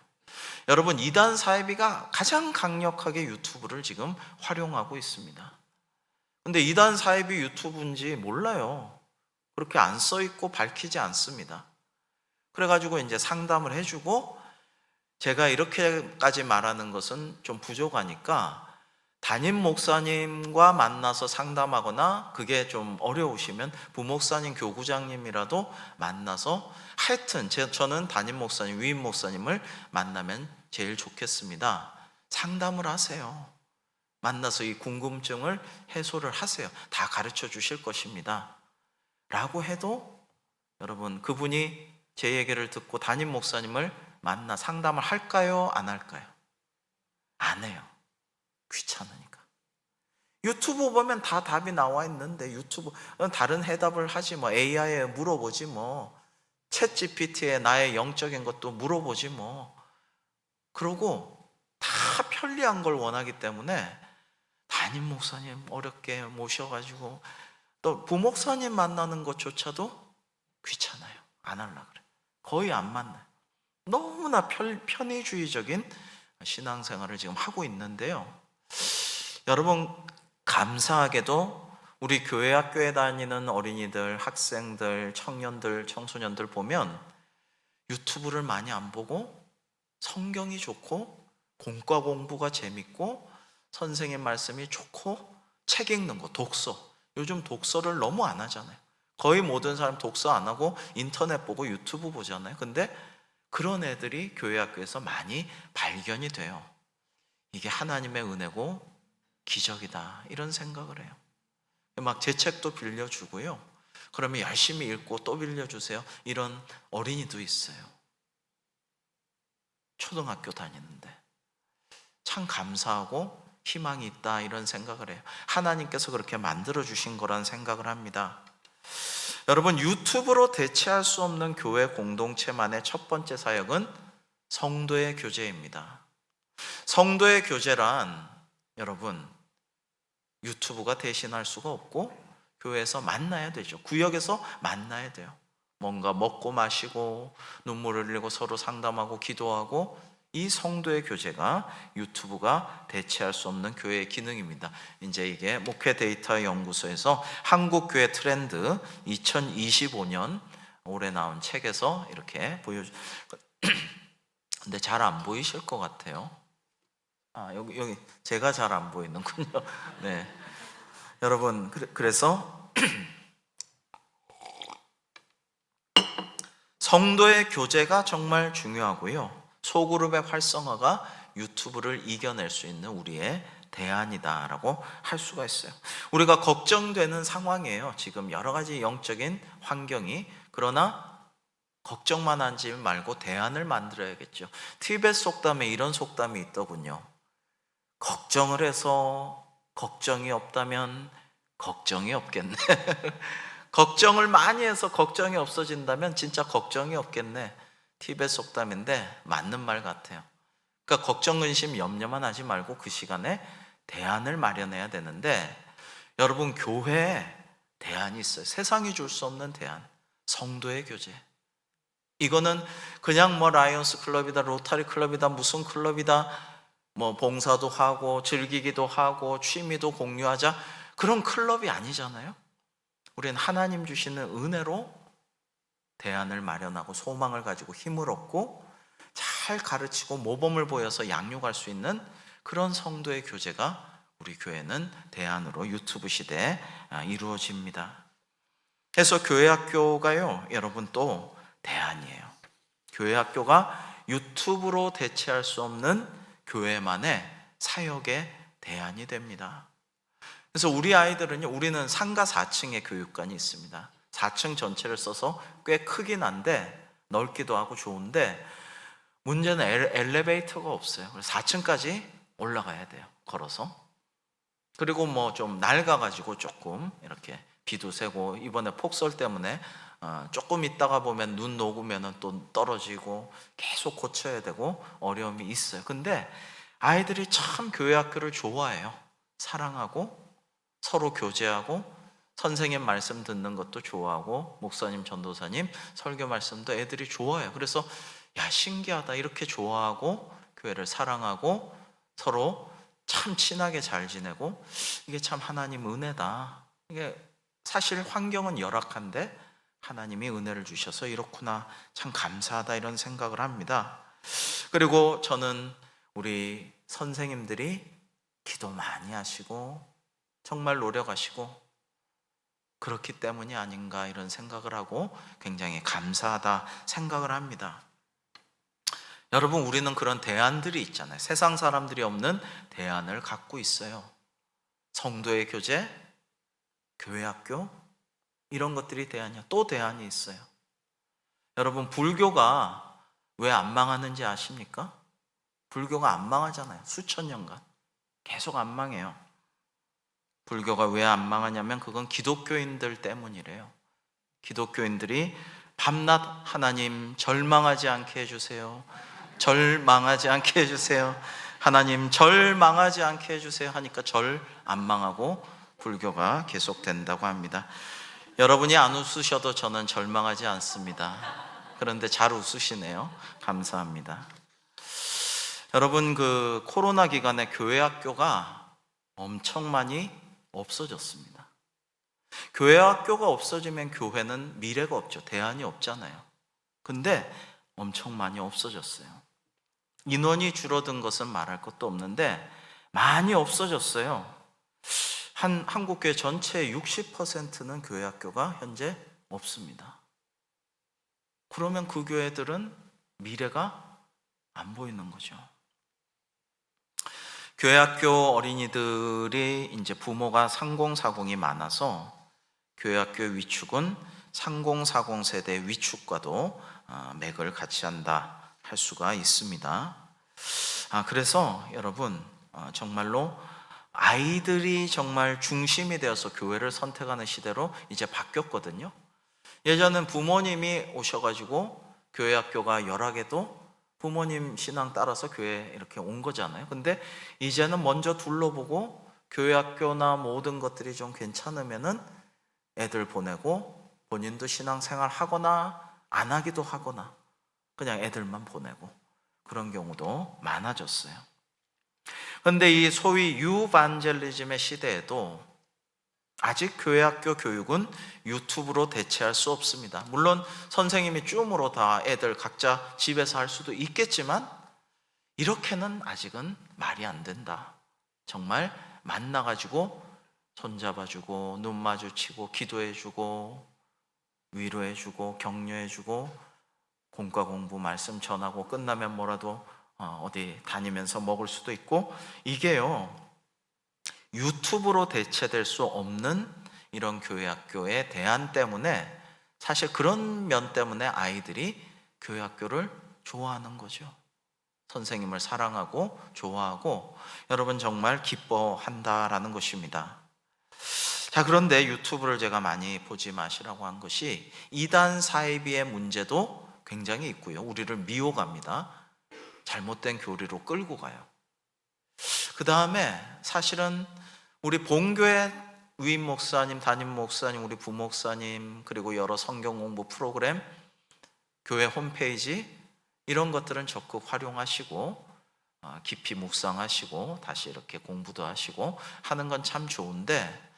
여러분, 이단 사이비가 가장 강력하게 유튜브를 지금 활용하고 있습니다. 근데 이단 사이비 유튜브인지 몰라요. 그렇게 안 써 있고 밝히지 않습니다. 그래가지고 이제 상담을 해주고, 제가 이렇게까지 말하는 것은 좀 부족하니까 담임 목사님과 만나서 상담하거나, 그게 좀 어려우시면 부목사님, 교구장님이라도 만나서, 하여튼 저는 담임 목사님, 위임 목사님을 만나면 제일 좋겠습니다. 상담을 하세요. 만나서 이 궁금증을 해소를 하세요. 다 가르쳐 주실 것입니다. 라고 해도 여러분, 그분이 제 얘기를 듣고 담임 목사님을 만나 상담을 할까요? 안 할까요? 안 해요. 귀찮으니까. 유튜브 보면 다 답이 나와 있는데, 유튜브 다른 해답을 하지 뭐. AI에 물어보지 뭐. 챗 GPT에 나의 영적인 것도 물어보지 뭐. 그러고 다 편리한 걸 원하기 때문에 담임 목사님 어렵게 모셔가지고, 또 부목사님 만나는 것조차도 귀찮아요. 안 하려고 그래. 거의 안 만나요. 너무나 편의주의적인 신앙생활을 지금 하고 있는데요. 여러분, 감사하게도 우리 교회 학교에 다니는 어린이들, 학생들, 청년들, 청소년들 보면 유튜브를 많이 안 보고 성경이 좋고 공과 공부가 재밌고 선생님 말씀이 좋고 책 읽는 거, 독서. 요즘 독서를 너무 안 하잖아요. 거의 모든 사람 독서 안 하고 인터넷 보고 유튜브 보잖아요. 근데 그런 애들이 교회 학교에서 많이 발견이 돼요. 이게 하나님의 은혜고 기적이다, 이런 생각을 해요. 막 제 책도 빌려주고요. 그러면 열심히 읽고 또 빌려주세요. 이런 어린이도 있어요. 초등학교 다니는데. 참 감사하고 희망이 있다, 이런 생각을 해요. 하나님께서 그렇게 만들어주신 거란 생각을 합니다. 여러분, 유튜브로 대체할 수 없는 교회 공동체만의 첫 번째 사역은 성도의 교제입니다. 성도의 교제란, 여러분, 유튜브가 대신할 수가 없고 교회에서 만나야 되죠. 구역에서 만나야 돼요. 뭔가 먹고 마시고 눈물을 흘리고 서로 상담하고 기도하고, 이 성도의 교제가 유튜브가 대체할 수 없는 교회의 기능입니다. 이제 이게 목회 데이터 연구소에서 한국교회 트렌드 2025년 올해 나온 책에서 이렇게 근데 잘 안 보이실 것 같아요. 여기 제가 잘 안 보이는군요. 네, 여러분, 그래서 성도의 교제가 정말 중요하고요. 소그룹의 활성화가 유튜브를 이겨낼 수 있는 우리의 대안이다라고 할 수가 있어요. 우리가 걱정되는 상황이에요. 지금 여러 가지 영적인 환경이. 그러나 걱정만 하지 말고 대안을 만들어야겠죠. 티베트 속담에 이런 속담이 있더군요. 걱정을 해서 걱정이 없다면 걱정이 없겠네. 걱정을 많이 해서 걱정이 없어진다면 진짜 걱정이 없겠네. 티베트 속담인데 맞는 말 같아요. 그러니까 걱정, 근심, 염려만 하지 말고 그 시간에 대안을 마련해야 되는데, 여러분, 교회에 대안이 있어요. 세상이 줄 수 없는 대안. 성도의 교제. 이거는 그냥 뭐 라이온스 클럽이다, 로타리 클럽이다, 무슨 클럽이다, 뭐 봉사도 하고 즐기기도 하고 취미도 공유하자, 그런 클럽이 아니잖아요. 우리는 하나님 주시는 은혜로 대안을 마련하고 소망을 가지고 힘을 얻고 잘 가르치고 모범을 보여서 양육할 수 있는 그런 성도의 교제가 우리 교회는 대안으로 유튜브 시대에 이루어집니다. 그래서 교회 학교가요, 여러분 또 대안이에요. 교회 학교가 유튜브로 대체할 수 없는 교회만의 사역의 대안이 됩니다. 그래서 우리 아이들은요, 우리는 상가 4층에 교육관이 있습니다. 4층 전체를 써서 꽤 크긴 한데 넓기도 하고 좋은데 문제는 엘리베이터가 없어요. 그래서 4층까지 올라가야 돼요, 걸어서. 그리고 뭐 좀 낡아가지고 조금 이렇게 비도 새고, 이번에 폭설 때문에 조금 있다가 보면 눈 녹으면 또 떨어지고 계속 고쳐야 되고 어려움이 있어요. 근데 아이들이 참 교회 학교를 좋아해요. 사랑하고 서로 교제하고 선생님 말씀 듣는 것도 좋아하고 목사님, 전도사님 설교 말씀도 애들이 좋아해요. 그래서 야, 신기하다, 이렇게 좋아하고 교회를 사랑하고 서로 참 친하게 잘 지내고, 이게 참 하나님 은혜다. 이게 사실 환경은 열악한데 하나님이 은혜를 주셔서 이렇구나, 참 감사하다, 이런 생각을 합니다. 그리고 저는 우리 선생님들이 기도 많이 하시고 정말 노력하시고 그렇기 때문이 아닌가, 이런 생각을 하고 굉장히 감사하다 생각을 합니다. 여러분, 우리는 그런 대안들이 있잖아요. 세상 사람들이 없는 대안을 갖고 있어요. 성도의 교제, 교회 학교, 이런 것들이 대안이야. 또 대안이 있어요. 여러분, 불교가 왜 안 망하는지 아십니까? 불교가 안 망하잖아요. 수천 년간 계속 안 망해요. 불교가 왜 안 망하냐면 그건 기독교인들 때문이래요. 기독교인들이 밤낮 하나님 절망하지 않게 해주세요, 절망하지 않게 해주세요, 하나님 절망하지 않게 해주세요 하니까 절 안 망하고 불교가 계속된다고 합니다. 여러분이 안 웃으셔도 저는 절망하지 않습니다. 그런데 잘 웃으시네요. 감사합니다. 여러분, 그 코로나 기간에 교회 학교가 엄청 많이 없어졌습니다. 교회 학교가 없어지면 교회는 미래가 없죠. 대안이 없잖아요. 근데 엄청 많이 없어졌어요. 인원이 줄어든 것은 말할 것도 없는데 많이 없어졌어요. 한국교회 전체의 60%는 교회 학교가 현재 없습니다. 그러면 그 교회들은 미래가 안 보이는 거죠. 교회 학교 어린이들이 이제 부모가 3040이 많아서 교회 학교 위축은 3040 세대 위축과도 맥을 같이 한다 할 수가 있습니다. 그래서 여러분, 정말로 아이들이 정말 중심이 되어서 교회를 선택하는 시대로 이제 바뀌었거든요. 예전엔 부모님이 오셔가지고 교회 학교가 열악해도 부모님 신앙 따라서 교회 이렇게 온 거잖아요. 근데 이제는 먼저 둘러보고 교회 학교나 모든 것들이 좀 괜찮으면은 애들 보내고 본인도 신앙생활 하거나 안 하기도 하거나 그냥 애들만 보내고 그런 경우도 많아졌어요. 그런데 이 소위 유반젤리즘의 시대에도 아직 교회 학교 교육은 유튜브로 대체할 수 없습니다. 물론 선생님이 줌으로 다 애들 각자 집에서 할 수도 있겠지만 이렇게는 아직은 말이 안 된다. 정말 만나가지고 손잡아주고 눈 마주치고 기도해주고 위로해주고 격려해주고 공과 공부 말씀 전하고 끝나면 뭐라도 어디 다니면서 먹을 수도 있고, 이게요 유튜브로 대체될 수 없는 이런 교회 학교의 대안 때문에, 사실 그런 면 때문에 아이들이 교회 학교를 좋아하는 거죠. 선생님을 사랑하고 좋아하고 여러분 정말 기뻐한다라는 것입니다. 자, 그런데 유튜브를 제가 많이 보지 마시라고 한 것이 이단 사이비의 문제도 굉장히 있고요. 우리를 미혹합니다. 잘못된 교리로 끌고 가요. 그 다음에 사실은 우리 본교회 위임 목사님, 담임 목사님, 우리 부목사님, 그리고 여러 성경 공부 프로그램, 교회 홈페이지 이런 것들은 적극 활용하시고 깊이 묵상하시고 다시 이렇게 공부도 하시고 하는 건 참 좋은데,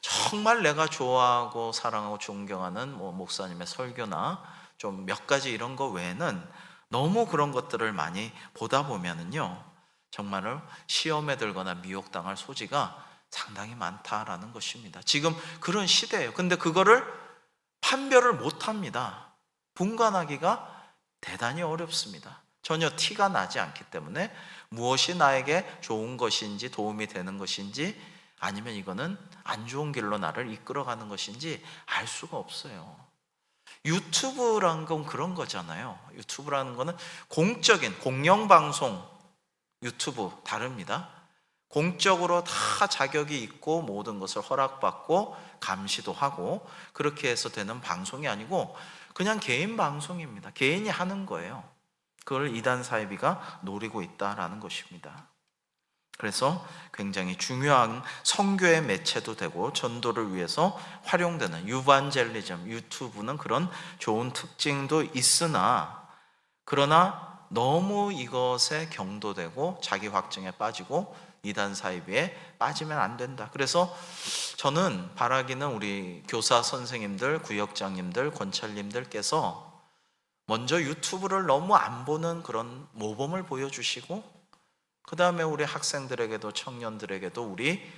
정말 내가 좋아하고 사랑하고 존경하는 목사님의 설교나 좀 몇 가지 이런 거 외에는 너무 그런 것들을 많이 보다 보면은요 정말로 시험에 들거나 미혹당할 소지가 상당히 많다라는 것입니다. 지금 그런 시대예요. 근데 그거를 판별을 못합니다. 분간하기가 대단히 어렵습니다. 전혀 티가 나지 않기 때문에 무엇이 나에게 좋은 것인지 도움이 되는 것인지 아니면 이거는 안 좋은 길로 나를 이끌어가는 것인지 알 수가 없어요. 유튜브라는 건 그런 거잖아요. 유튜브라는 거는 공적인 공영방송, 유튜브 다릅니다. 공적으로 다 자격이 있고 모든 것을 허락받고 감시도 하고 그렇게 해서 되는 방송이 아니고 그냥 개인 방송입니다. 개인이 하는 거예요. 그걸 이단 사이비가 노리고 있다라는 것입니다. 그래서 굉장히 중요한 선교의 매체도 되고 전도를 위해서 활용되는 유반젤리즘, 유튜브는 그런 좋은 특징도 있으나 그러나 너무 이것에 경도되고 자기 확증에 빠지고 이단 사이비에 빠지면 안 된다. 그래서 저는 바라기는 우리 교사 선생님들, 구역장님들, 권찰님들께서 먼저 유튜브를 너무 안 보는 그런 모범을 보여주시고 그 다음에 우리 학생들에게도 청년들에게도 우리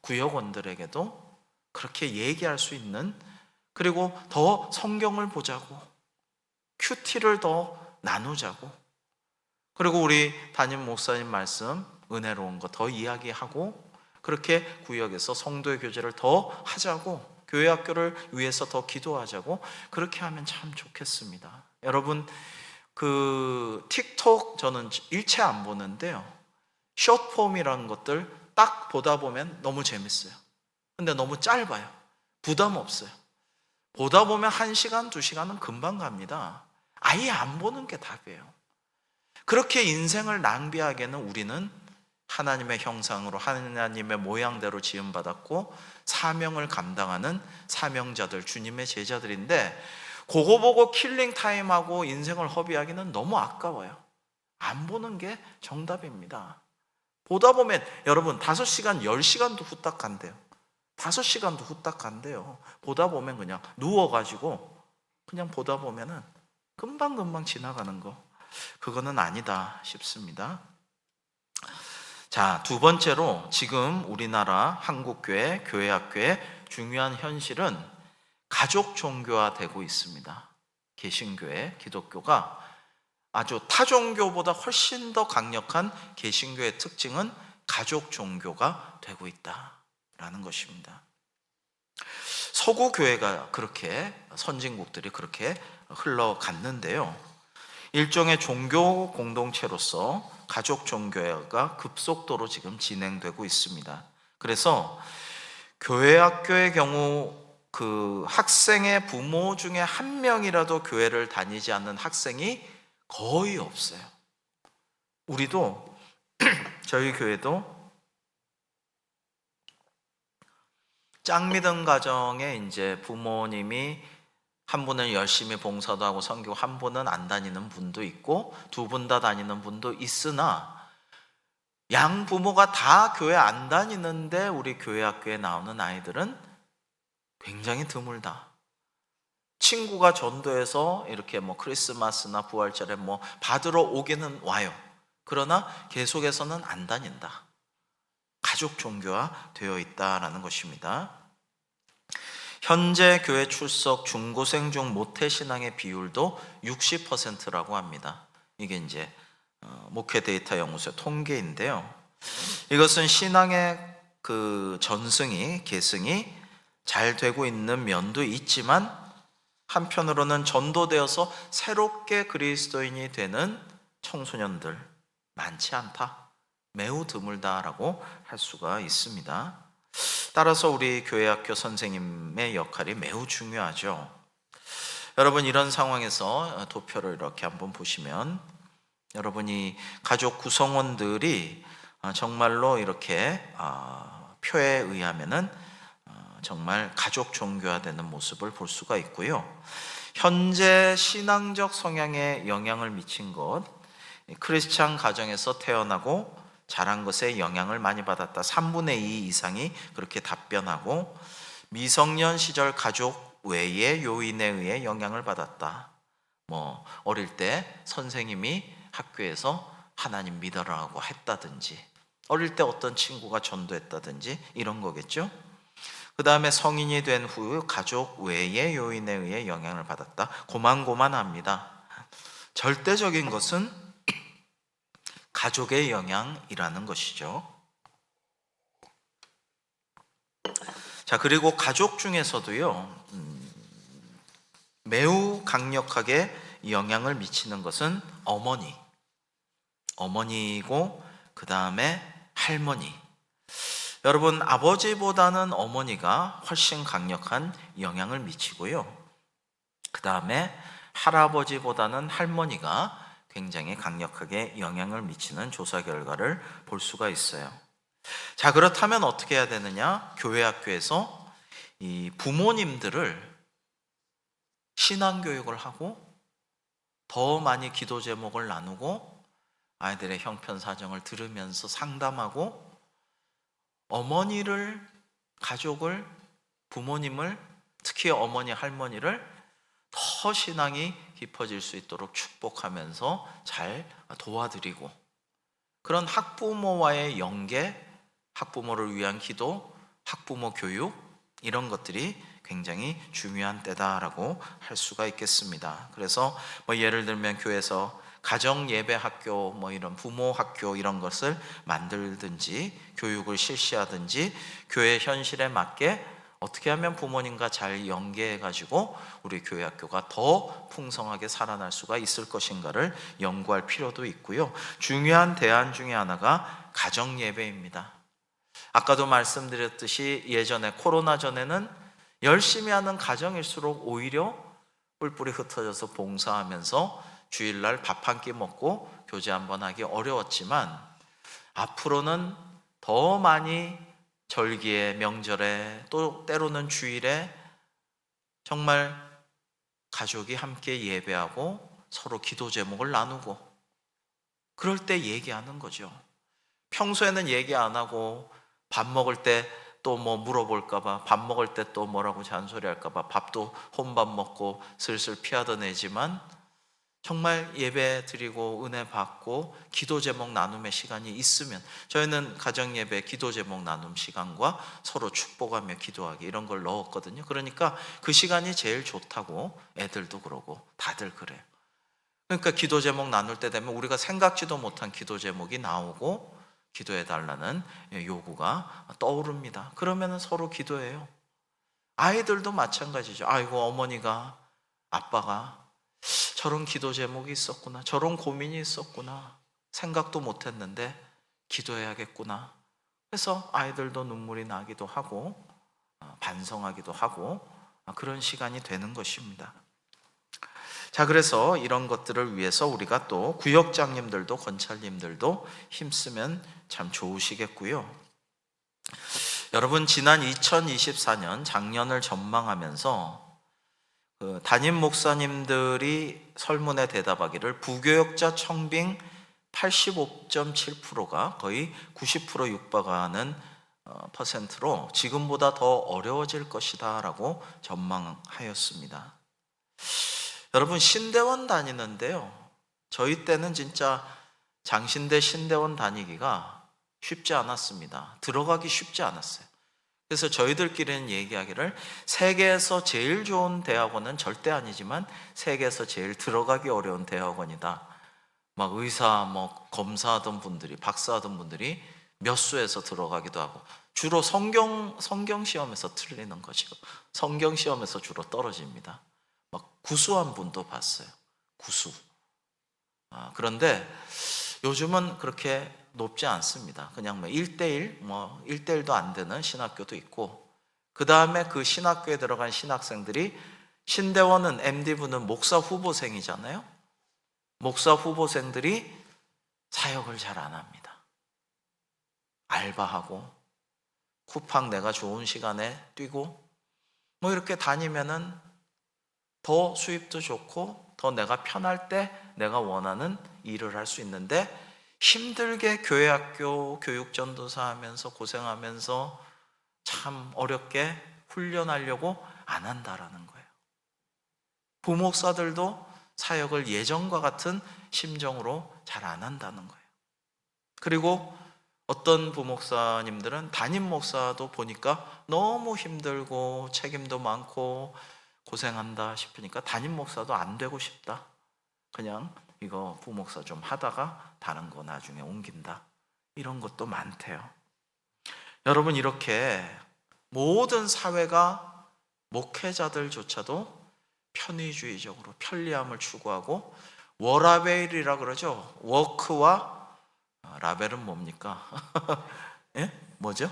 구역원들에게도 그렇게 얘기할 수 있는, 그리고 더 성경을 보자고, 큐티를 더 나누자고, 그리고 우리 담임 목사님 말씀 은혜로운 거 더 이야기하고 그렇게 구역에서 성도의 교제를 더 하자고, 교회 학교를 위해서 더 기도하자고, 그렇게 하면 참 좋겠습니다. 여러분, 그 틱톡 저는 일체 안 보는데요, 숏폼이라는 것들 딱 보다 보면 너무 재밌어요. 근데 너무 짧아요. 부담 없어요. 보다 보면 1시간, 2시간은 금방 갑니다. 아예 안 보는 게 답이에요. 그렇게 인생을 낭비하기에는 우리는 하나님의 형상으로 하나님의 모양대로 지음받았고 사명을 감당하는 사명자들, 주님의 제자들인데 그거 보고 킬링타임하고 인생을 허비하기는 너무 아까워요. 안 보는 게 정답입니다. 보다 보면 여러분 5시간, 10시간도 후딱 간대요. 5시간도 후딱 간대요. 보다 보면 그냥 누워가지고 그냥 보다 보면은 금방금방 지나가는 거, 그거는 아니다 싶습니다. 자, 두 번째로 지금 우리나라 한국교회, 교회학교의 중요한 현실은 가족 종교화되고 있습니다. 개신교회, 기독교가 아주 타종교보다 훨씬 더 강력한 개신교의 특징은 가족 종교가 되고 있다라는 것입니다. 서구 교회가 그렇게, 선진국들이 그렇게 흘러갔는데요, 일종의 종교 공동체로서 가족 종교가 급속도로 지금 진행되고 있습니다. 그래서 교회 학교의 경우 그 학생의 부모 중에 한 명이라도 교회를 다니지 않는 학생이 거의 없어요. 우리도 저희 교회도 짱 믿음 가정에 이제 부모님이 한 분은 열심히 봉사도 하고 섬기고 한 분은 안 다니는 분도 있고 두 분 다 다니는 분도 있으나 양 부모가 다 교회 안 다니는데 우리 교회 학교에 나오는 아이들은 굉장히 드물다. 친구가 전도해서 이렇게 뭐 크리스마스나 부활절에 뭐 받으러 오기는 와요. 그러나 계속해서는 안 다닌다. 가족 종교화 되어 있다라는 것입니다. 현재 교회 출석 중고생 중 모태신앙의 비율도 60%라고 합니다. 이게 이제 목회 데이터 연구소의 통계인데요, 이것은 신앙의 그 전승이, 계승이 잘 되고 있는 면도 있지만 한편으로는 전도되어서 새롭게 그리스도인이 되는 청소년들 많지 않다, 매우 드물다라고 할 수가 있습니다. 따라서 우리 교회학교 선생님의 역할이 매우 중요하죠. 여러분, 이런 상황에서 도표를 이렇게 한번 보시면 여러분이 가족 구성원들이 정말로 이렇게 표에 의하면은 정말 가족 종교화되는 모습을 볼 수가 있고요. 현재 신앙적 성향에 영향을 미친 것, 크리스찬 가정에서 태어나고 자란 것에 영향을 많이 받았다. 3분의 2 이상이 그렇게 답변하고, 미성년 시절 가족 외의 요인에 의해 영향을 받았다. 뭐 어릴 때 선생님이 학교에서 하나님 믿어라고 했다든지, 어릴 때 어떤 친구가 전도했다든지 이런 거겠죠. 그 다음에 성인이 된 후 가족 외의 요인에 의해 영향을 받았다. 고만고만합니다. 절대적인 것은 가족의 영향이라는 것이죠. 자, 그리고 가족 중에서도요, 매우 강력하게 영향을 미치는 것은 어머니이고 그 다음에 할머니. 여러분, 아버지보다는 어머니가 훨씬 강력한 영향을 미치고요. 그 다음에 할아버지보다는 할머니가 굉장히 강력하게 영향을 미치는 조사 결과를 볼 수가 있어요. 자, 그렇다면 어떻게 해야 되느냐? 교회 학교에서 이 부모님들을 신앙교육을 하고 더 많이 기도 제목을 나누고 아이들의 형편 사정을 들으면서 상담하고 어머니를, 가족을, 부모님을, 특히 어머니, 할머니를 더 신앙이 깊어질 수 있도록 축복하면서 잘 도와드리고, 그런 학부모와의 연계, 학부모를 위한 기도, 학부모 교육, 이런 것들이 굉장히 중요한 때다라고 할 수가 있겠습니다. 그래서 예를 들면 교회에서 가정 예배 학교, 이런 부모 학교 이런 것을 만들든지 교육을 실시하든지 교회 현실에 맞게 어떻게 하면 부모님과 잘 연계해 가지고 우리 교회 학교가 더 풍성하게 살아날 수가 있을 것인가를 연구할 필요도 있고요. 중요한 대안 중에 하나가 가정 예배입니다. 아까도 말씀드렸듯이 예전에 코로나 전에는 열심히 하는 가정일수록 오히려 뿔뿔이 흩어져서 봉사하면서 주일날 밥 한 끼 먹고 교제 한번 하기 어려웠지만 앞으로는 더 많이 절기에, 명절에, 또 때로는 주일에 정말 가족이 함께 예배하고 서로 기도 제목을 나누고 그럴 때 얘기하는 거죠. 평소에는 얘기 안 하고 밥 먹을 때 또 물어볼까봐, 밥 먹을 때 또 뭐라고 잔소리할까봐 밥도 혼밥 먹고 슬슬 피하던 애지만 정말 예배 드리고 은혜 받고 기도 제목 나눔의 시간이 있으면, 저희는 가정 예배 기도 제목 나눔 시간과 서로 축복하며 기도하기 이런 걸 넣었거든요. 그러니까 그 시간이 제일 좋다고 애들도 그러고 다들 그래요. 그러니까 기도 제목 나눌 때 되면 우리가 생각지도 못한 기도 제목이 나오고 기도해 달라는 요구가 떠오릅니다. 그러면 서로 기도해요. 아이들도 마찬가지죠. 아이고, 어머니가, 아빠가 저런 기도 제목이 있었구나, 저런 고민이 있었구나, 생각도 못했는데 기도해야겠구나. 그래서 아이들도 눈물이 나기도 하고 반성하기도 하고 그런 시간이 되는 것입니다. 자, 그래서 이런 것들을 위해서 우리가 또 구역장님들도 권찰님들도 힘쓰면 참 좋으시겠고요. 여러분, 지난 2024년 작년을 전망하면서 담임 목사님들이 설문에 대답하기를 부교역자 청빙 85.7%가 거의 90% 육박하는 퍼센트로 지금보다 더 어려워질 것이다 라고 전망하였습니다. 여러분, 신대원 다니는데요, 저희 때는 진짜 장신대 신대원 다니기가 쉽지 않았습니다. 들어가기 쉽지 않았어요. 그래서 저희들끼리는 얘기하기를 세계에서 제일 좋은 대학원은 절대 아니지만 세계에서 제일 들어가기 어려운 대학원이다. 막 의사, 검사하던 분들이, 박사하던 분들이 몇 수에서 들어가기도 하고, 주로 성경 시험에서 틀리는 거죠. 성경 시험에서 주로 떨어집니다. 막 구수한 분도 봤어요. 구수. 그런데 요즘은 그렇게 높지 않습니다. 그냥 1대1, 1대1도 안 되는 신학교도 있고, 그 다음에 그 신학교에 들어간 신학생들이, 신대원은 MD부는 목사 후보생이잖아요. 목사 후보생들이 사역을 잘 안 합니다. 알바하고 쿠팡 내가 좋은 시간에 뛰고 이렇게 다니면은 더 수입도 좋고 더 내가 편할 때 내가 원하는 일을 할 수 있는데, 힘들게 교회 학교 교육 전도사 하면서 고생하면서 참 어렵게 훈련하려고 안 한다라는 거예요. 부목사들도 사역을 예전과 같은 심정으로 잘 안 한다는 거예요. 그리고 어떤 부목사님들은 담임 목사도 보니까 너무 힘들고 책임도 많고 고생한다 싶으니까 담임 목사도 안 되고 싶다. 그냥 이거 부목사 좀 하다가 다른 거 나중에 옮긴다. 이런 것도 많대요. 여러분, 이렇게 모든 사회가 목회자들조차도 편의주의적으로 편리함을 추구하고 워라벨이라 그러죠. 워크와 라벨은 뭡니까? 예? 뭐죠?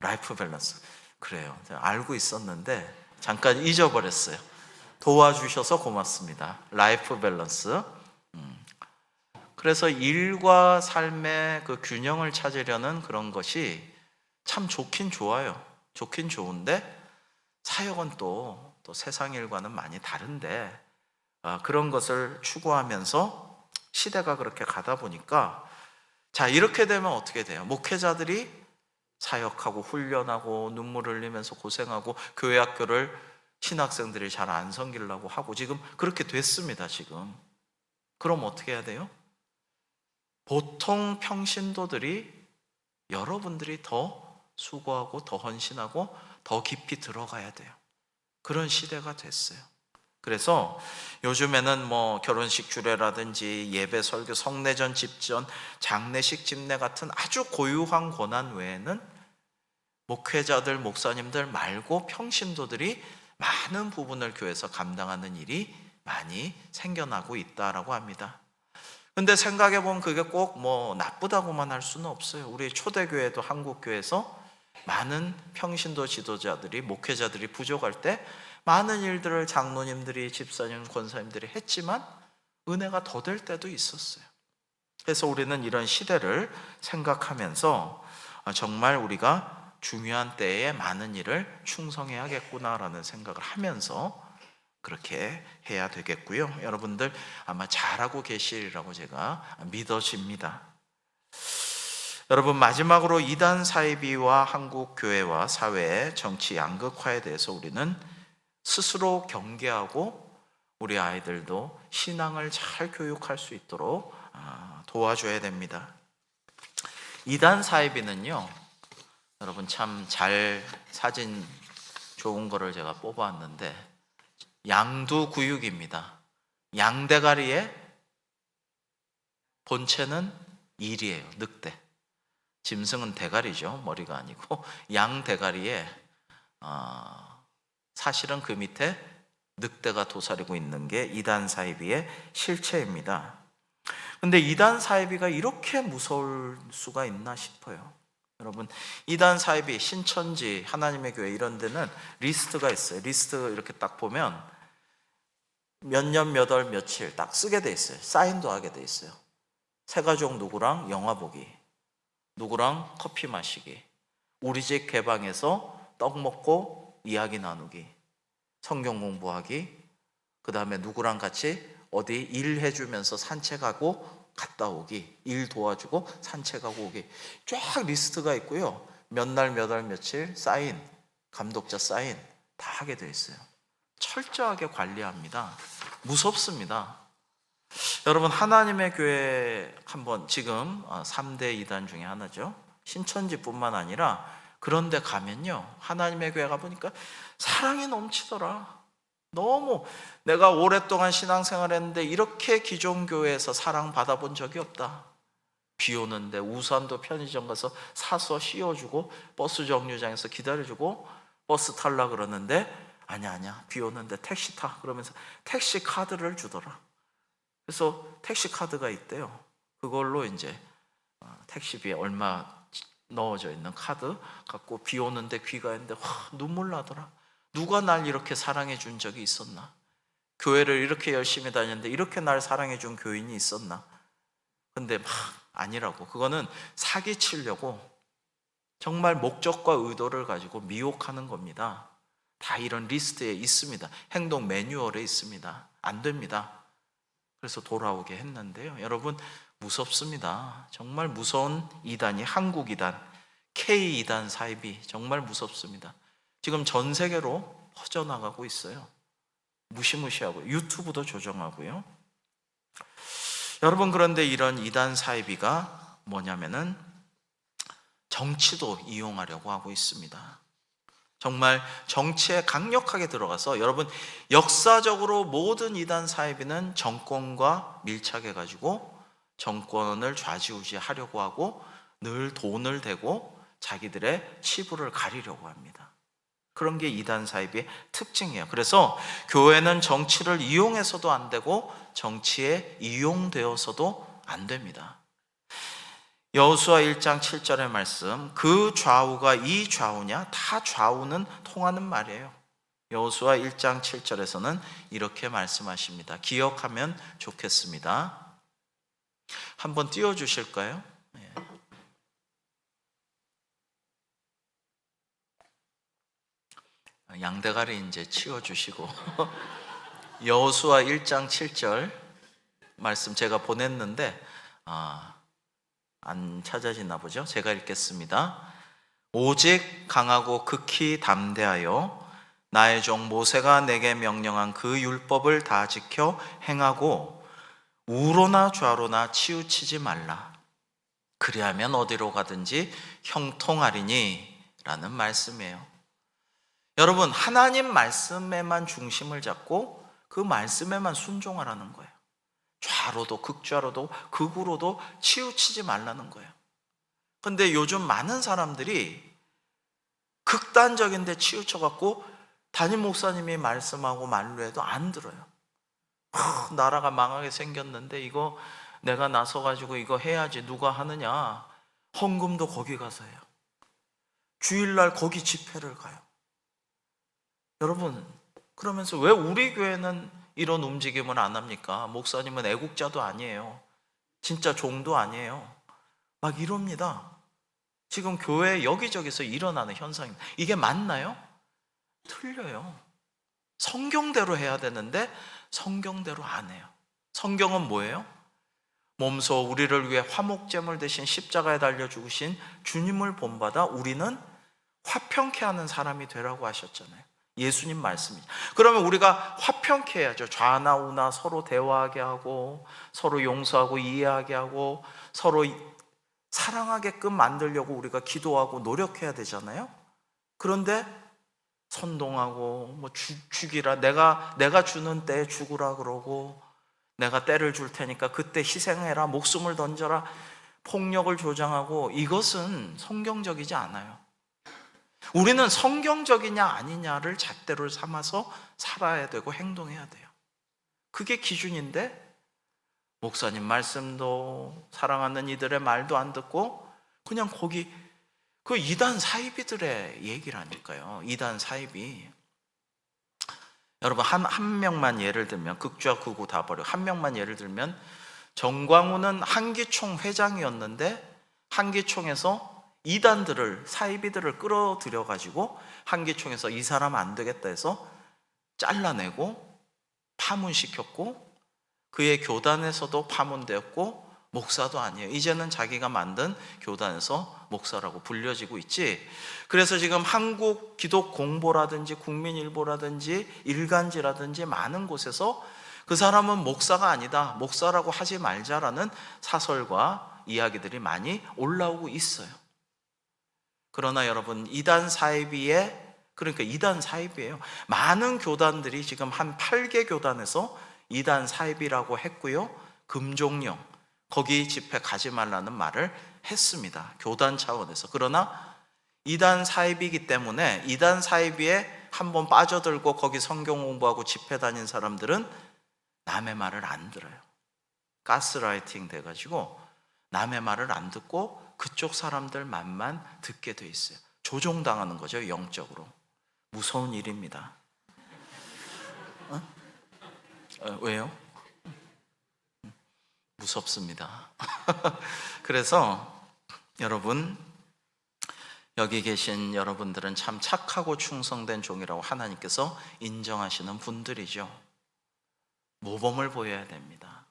라이프 밸런스. 그래요. 제가 알고 있었는데 잠깐 잊어버렸어요. 도와주셔서 고맙습니다. 라이프 밸런스. 그래서 일과 삶의 그 균형을 찾으려는 그런 것이 참 좋긴 좋아요. 좋긴 좋은데 사역은 또 세상 일과는 많이 다른데 그런 것을 추구하면서 시대가 그렇게 가다 보니까 자, 이렇게 되면 어떻게 돼요? 목회자들이 사역하고 훈련하고 눈물 흘리면서 고생하고 교회 학교를 신학생들이 잘 안 섬기려고 하고 지금 그렇게 됐습니다. 지금. 그럼 어떻게 해야 돼요? 보통 평신도들이 여러분들이 더 수고하고 더 헌신하고 더 깊이 들어가야 돼요. 그런 시대가 됐어요. 그래서 요즘에는 뭐 결혼식 주례라든지 예배 설교, 성례전 집전, 장례식 집례 같은 아주 고유한 권한 외에는 목회자들, 목사님들 말고 평신도들이 많은 부분을 교회에서 감당하는 일이 많이 생겨나고 있다라고 합니다. 근데 생각해보면 그게 꼭 뭐 나쁘다고만 할 수는 없어요. 우리 초대교회도 한국교회에서 많은 평신도 지도자들이, 목회자들이 부족할 때 많은 일들을 장로님들이, 집사님, 권사님들이 했지만 은혜가 더 될 때도 있었어요. 그래서 우리는 이런 시대를 생각하면서 정말 우리가 중요한 때에 많은 일을 충성해야겠구나라는 생각을 하면서 그렇게 해야 되겠고요. 여러분들 아마 잘하고 계시리라고 제가 믿어집니다. 여러분, 마지막으로 이단 사이비와 한국 교회와 사회의 정치 양극화에 대해서 우리는 스스로 경계하고 우리 아이들도 신앙을 잘 교육할 수 있도록 도와줘야 됩니다. 이단 사이비는요, 여러분 참 잘 사진 좋은 거를 제가 뽑아왔는데 양두구육입니다. 양대가리의 본체는 일이에요. 늑대. 짐승은 대가리죠. 머리가 아니고 양대가리에 사실은 그 밑에 늑대가 도사리고 있는 게 이단 사이비의 실체입니다. 근데 이단 사이비가 이렇게 무서울 수가 있나 싶어요. 여러분, 이단 사이비, 신천지, 하나님의 교회 이런 데는 리스트가 있어요. 리스트 이렇게 딱 보면 몇 년, 몇 월, 며칠 딱 쓰게 돼 있어요. 사인도 하게 돼 있어요. 새가족 누구랑 영화 보기, 누구랑 커피 마시기, 우리 집 개방해서 떡 먹고 이야기 나누기, 성경 공부하기, 그 다음에 누구랑 같이 어디 일해주면서 산책하고 갔다 오기, 일 도와주고 산책하고 오기, 쫙 리스트가 있고요. 몇 날, 몇 월, 며칠 사인, 감독자 사인 다 하게 돼 있어요. 철저하게 관리합니다. 무섭습니다. 여러분, 하나님의 교회 한번 지금 3대 이단 중에 하나죠. 신천지뿐만 아니라 그런 데 가면요, 하나님의 교회 가보니까 사랑이 넘치더라. 너무 내가 오랫동안 신앙생활 했는데 이렇게 기존 교회에서 사랑 받아본 적이 없다. 비 오는데 우산도 편의점 가서 사서 씌워주고 버스 정류장에서 기다려주고 버스 탈라 그러는데 아니야 비 오는데 택시 타 그러면서 택시 카드를 주더라. 그래서 택시 카드가 있대요. 그걸로 이제 택시비에 얼마 넣어져 있는 카드 갖고 비 오는데 귀가 있는데 눈물 나더라. 누가 날 이렇게 사랑해 준 적이 있었나? 교회를 이렇게 열심히 다녔는데 이렇게 날 사랑해 준 교인이 있었나? 근데 막 아니라고. 그거는 사기치려고 정말 목적과 의도를 가지고 미혹하는 겁니다. 다 이런 리스트에 있습니다. 행동 매뉴얼에 있습니다. 안 됩니다. 그래서 돌아오게 했는데요. 여러분, 무섭습니다. 정말 무서운 이단이 한국 이단, K 이단 사이비 정말 무섭습니다. 지금 전 세계로 퍼져나가고 있어요. 무시무시하고 유튜브도 조정하고요. 여러분, 그런데 이런 이단 사이비가 뭐냐면은 정치도 이용하려고 하고 있습니다. 정말 정치에 강력하게 들어가서 여러분, 역사적으로 모든 이단 사이비는 정권과 밀착해가지고 정권을 좌지우지하려고 하고 늘 돈을 대고 자기들의 치부를 가리려고 합니다. 그런 게 이단 사이비의 특징이에요. 그래서 교회는 정치를 이용해서도 안 되고 정치에 이용되어서도 안 됩니다. 여호수아 1장 7절의 말씀, 그 좌우가 이 좌우냐? 다 좌우는 통하는 말이에요. 여호수아 1장 7절에서는 이렇게 말씀하십니다. 기억하면 좋겠습니다. 한번 띄워주실까요? 양대가리 이제 치워주시고 여호수아 1장 7절 말씀 제가 보냈는데 안 찾아지나 보죠? 제가 읽겠습니다. 오직 강하고 극히 담대하여 나의 종 모세가 내게 명령한 그 율법을 다 지켜 행하고 우로나 좌로나 치우치지 말라. 그리하면 어디로 가든지 형통하리니 라는 말씀이에요. 여러분, 하나님 말씀에만 중심을 잡고 그 말씀에만 순종하라는 거예요. 좌로도 극좌로도 극우로도 치우치지 말라는 거예요. 근데 요즘 많은 사람들이 극단적인데 치우쳐갖고 담임 목사님이 말씀하고 말로 해도 안 들어요. 나라가 망하게 생겼는데 이거 내가 나서가지고 이거 해야지, 누가 하느냐. 헌금도 거기 가서 해요. 주일날 거기 집회를 가요. 여러분, 그러면서 왜 우리 교회는 이런 움직임을 안 합니까? 목사님은 애국자도 아니에요. 진짜 종도 아니에요. 막 이럽니다. 지금 교회 여기저기서 일어나는 현상입니다. 이게 맞나요? 틀려요. 성경대로 해야 되는데 성경대로 안 해요. 성경은 뭐예요? 몸소 우리를 위해 화목제물 대신 십자가에 달려 죽으신 주님을 본받아 우리는 화평케 하는 사람이 되라고 하셨잖아요. 예수님 말씀이죠. 그러면 우리가 화평케 해야죠. 좌나 우나 서로 대화하게 하고 서로 용서하고 이해하게 하고 서로 사랑하게끔 만들려고 우리가 기도하고 노력해야 되잖아요. 그런데 선동하고 뭐 죽이라, 내가 주는 때에 죽으라 그러고, 내가 때를 줄 테니까 그때 희생해라, 목숨을 던져라, 폭력을 조장하고, 이것은 성경적이지 않아요. 우리는 성경적이냐 아니냐를 잣대로 삼아서 살아야 되고 행동해야 돼요. 그게 기준인데 목사님 말씀도 사랑하는 이들의 말도 안 듣고 그냥 거기 그 이단 사이비들의 얘기라니까요. 이단 사이비. 여러분, 한 명만 예를 들면, 극좌 극우 다 버려, 한 명만 예를 들면 정광훈은 한기총 회장이었는데 한기총에서 이단들을, 사이비들을 끌어들여 가지고 한기총에서 이 사람 안 되겠다 해서 잘라내고 파문시켰고, 그의 교단에서도 파문되었고, 목사도 아니에요. 이제는 자기가 만든 교단에서 목사라고 불려지고 있지. 그래서 지금 한국 기독공보라든지 국민일보라든지 일간지라든지 많은 곳에서 그 사람은 목사가 아니다, 목사라고 하지 말자라는 사설과 이야기들이 많이 올라오고 있어요. 그러나 여러분, 이단 사이비에, 그러니까 이단 사이비예요. 많은 교단들이 지금 한 8개 교단에서 이단 사이비라고 했고요, 금종령, 거기 집회 가지 말라는 말을 했습니다. 교단 차원에서. 그러나 이단 사이비이기 때문에 이단 사이비에 한번 빠져들고 거기 성경 공부하고 집회 다닌 사람들은 남의 말을 안 들어요. 가스라이팅 돼가지고 남의 말을 안 듣고 그쪽 사람들 말만 듣게 돼 있어요. 조종당하는 거죠, 영적으로. 무서운 일입니다. 왜요? 무섭습니다. 그래서 여러분, 여기 계신 여러분들은 참 착하고 충성된 종이라고 하나님께서 인정하시는 분들이죠. 모범을 보여야 됩니다.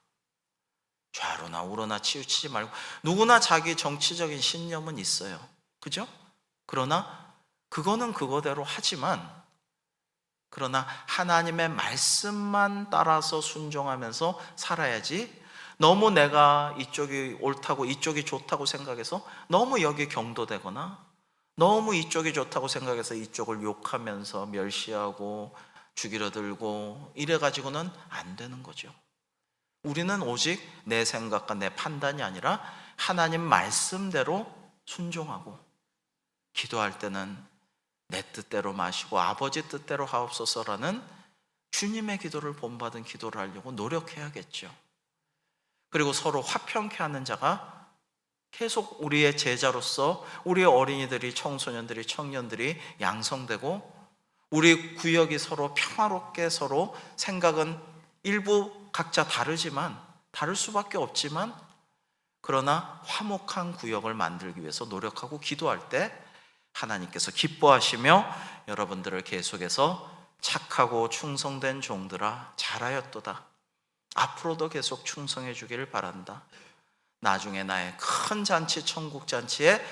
좌로나 우로나 치우치지 말고, 누구나 자기 정치적인 신념은 있어요. 그죠? 그러나 그거는 그거대로 하지만, 그러나 하나님의 말씀만 따라서 순종하면서 살아야지, 너무 내가 이쪽이 옳다고 이쪽이 좋다고 생각해서 너무 여기 경도되거나 너무 이쪽이 좋다고 생각해서 이쪽을 욕하면서 멸시하고 죽이려 들고 이래가지고는 안 되는 거죠. 우리는 오직 내 생각과 내 판단이 아니라 하나님 말씀대로 순종하고, 기도할 때는 내 뜻대로 마시고 아버지 뜻대로 하옵소서라는 주님의 기도를 본받은 기도를 하려고 노력해야겠죠. 그리고 서로 화평케 하는 자가 계속 우리의 제자로서 우리의 어린이들이, 청소년들이, 청년들이 양성되고, 우리 구역이 서로 평화롭게, 서로 생각은 일부 각자 다르지만, 다를 수밖에 없지만, 그러나 화목한 구역을 만들기 위해서 노력하고 기도할 때 하나님께서 기뻐하시며 여러분들을 계속해서 착하고 충성된 종들아 잘하였도다, 앞으로도 계속 충성해 주기를 바란다, 나중에 나의 큰 잔치, 천국 잔치에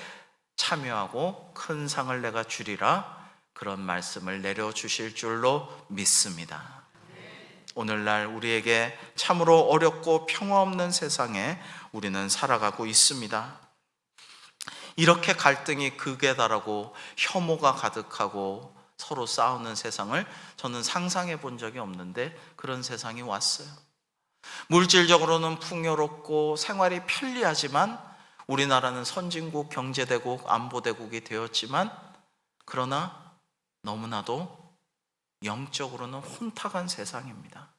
참여하고 큰 상을 내가 주리라, 그런 말씀을 내려주실 줄로 믿습니다. 오늘날 우리에게 참으로 어렵고 평화 없는 세상에 우리는 살아가고 있습니다. 이렇게 갈등이 극에 달하고 혐오가 가득하고 서로 싸우는 세상을 저는 상상해 본 적이 없는데 그런 세상이 왔어요. 물질적으로는 풍요롭고 생활이 편리하지만, 우리나라는 선진국, 경제대국, 안보대국이 되었지만, 그러나 너무나도 영적으로는 혼탁한 세상입니다.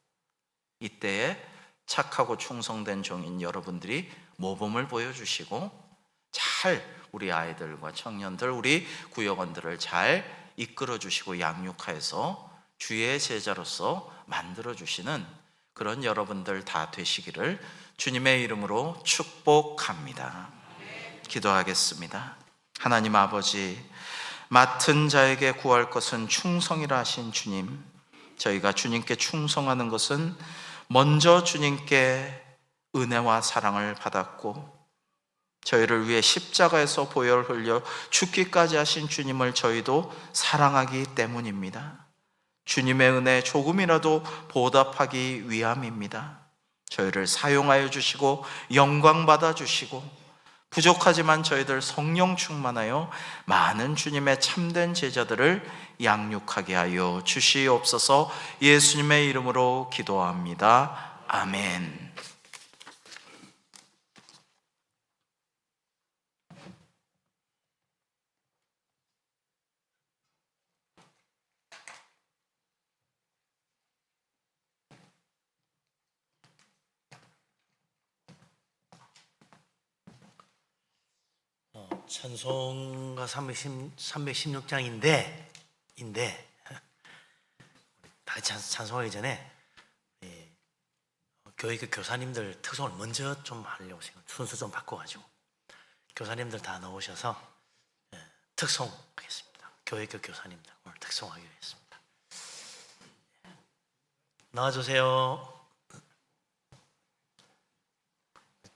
이때에 착하고 충성된 종인 여러분들이 모범을 보여주시고 잘 우리 아이들과 청년들, 우리 구역원들을 잘 이끌어주시고 양육하여서 주의 제자로서 만들어주시는 그런 여러분들 다 되시기를 주님의 이름으로 축복합니다. 기도하겠습니다. 하나님 아버지, 맡은 자에게 구할 것은 충성이라 하신 주님, 저희가 주님께 충성하는 것은 먼저 주님께 은혜와 사랑을 받았고, 저희를 위해 십자가에서 보혈 흘려 죽기까지 하신 주님을 저희도 사랑하기 때문입니다. 주님의 은혜 조금이라도 보답하기 위함입니다. 저희를 사용하여 주시고 영광 받아 주시고, 부족하지만 저희들 성령 충만하여 많은 주님의 참된 제자들을 양육하게 하여 주시옵소서. 예수님의 이름으로 기도합니다. 아멘. 찬송가 316장인데 다 같이 찬송하기 전에 교회 그 교사님들 특송을 먼저 좀 하려고 순서 좀 바꿔가지고 교사님들 다 나오셔서 특송하겠습니다. 교회 그 교사님들 오늘 특송하기로 했습니다. 나와주세요.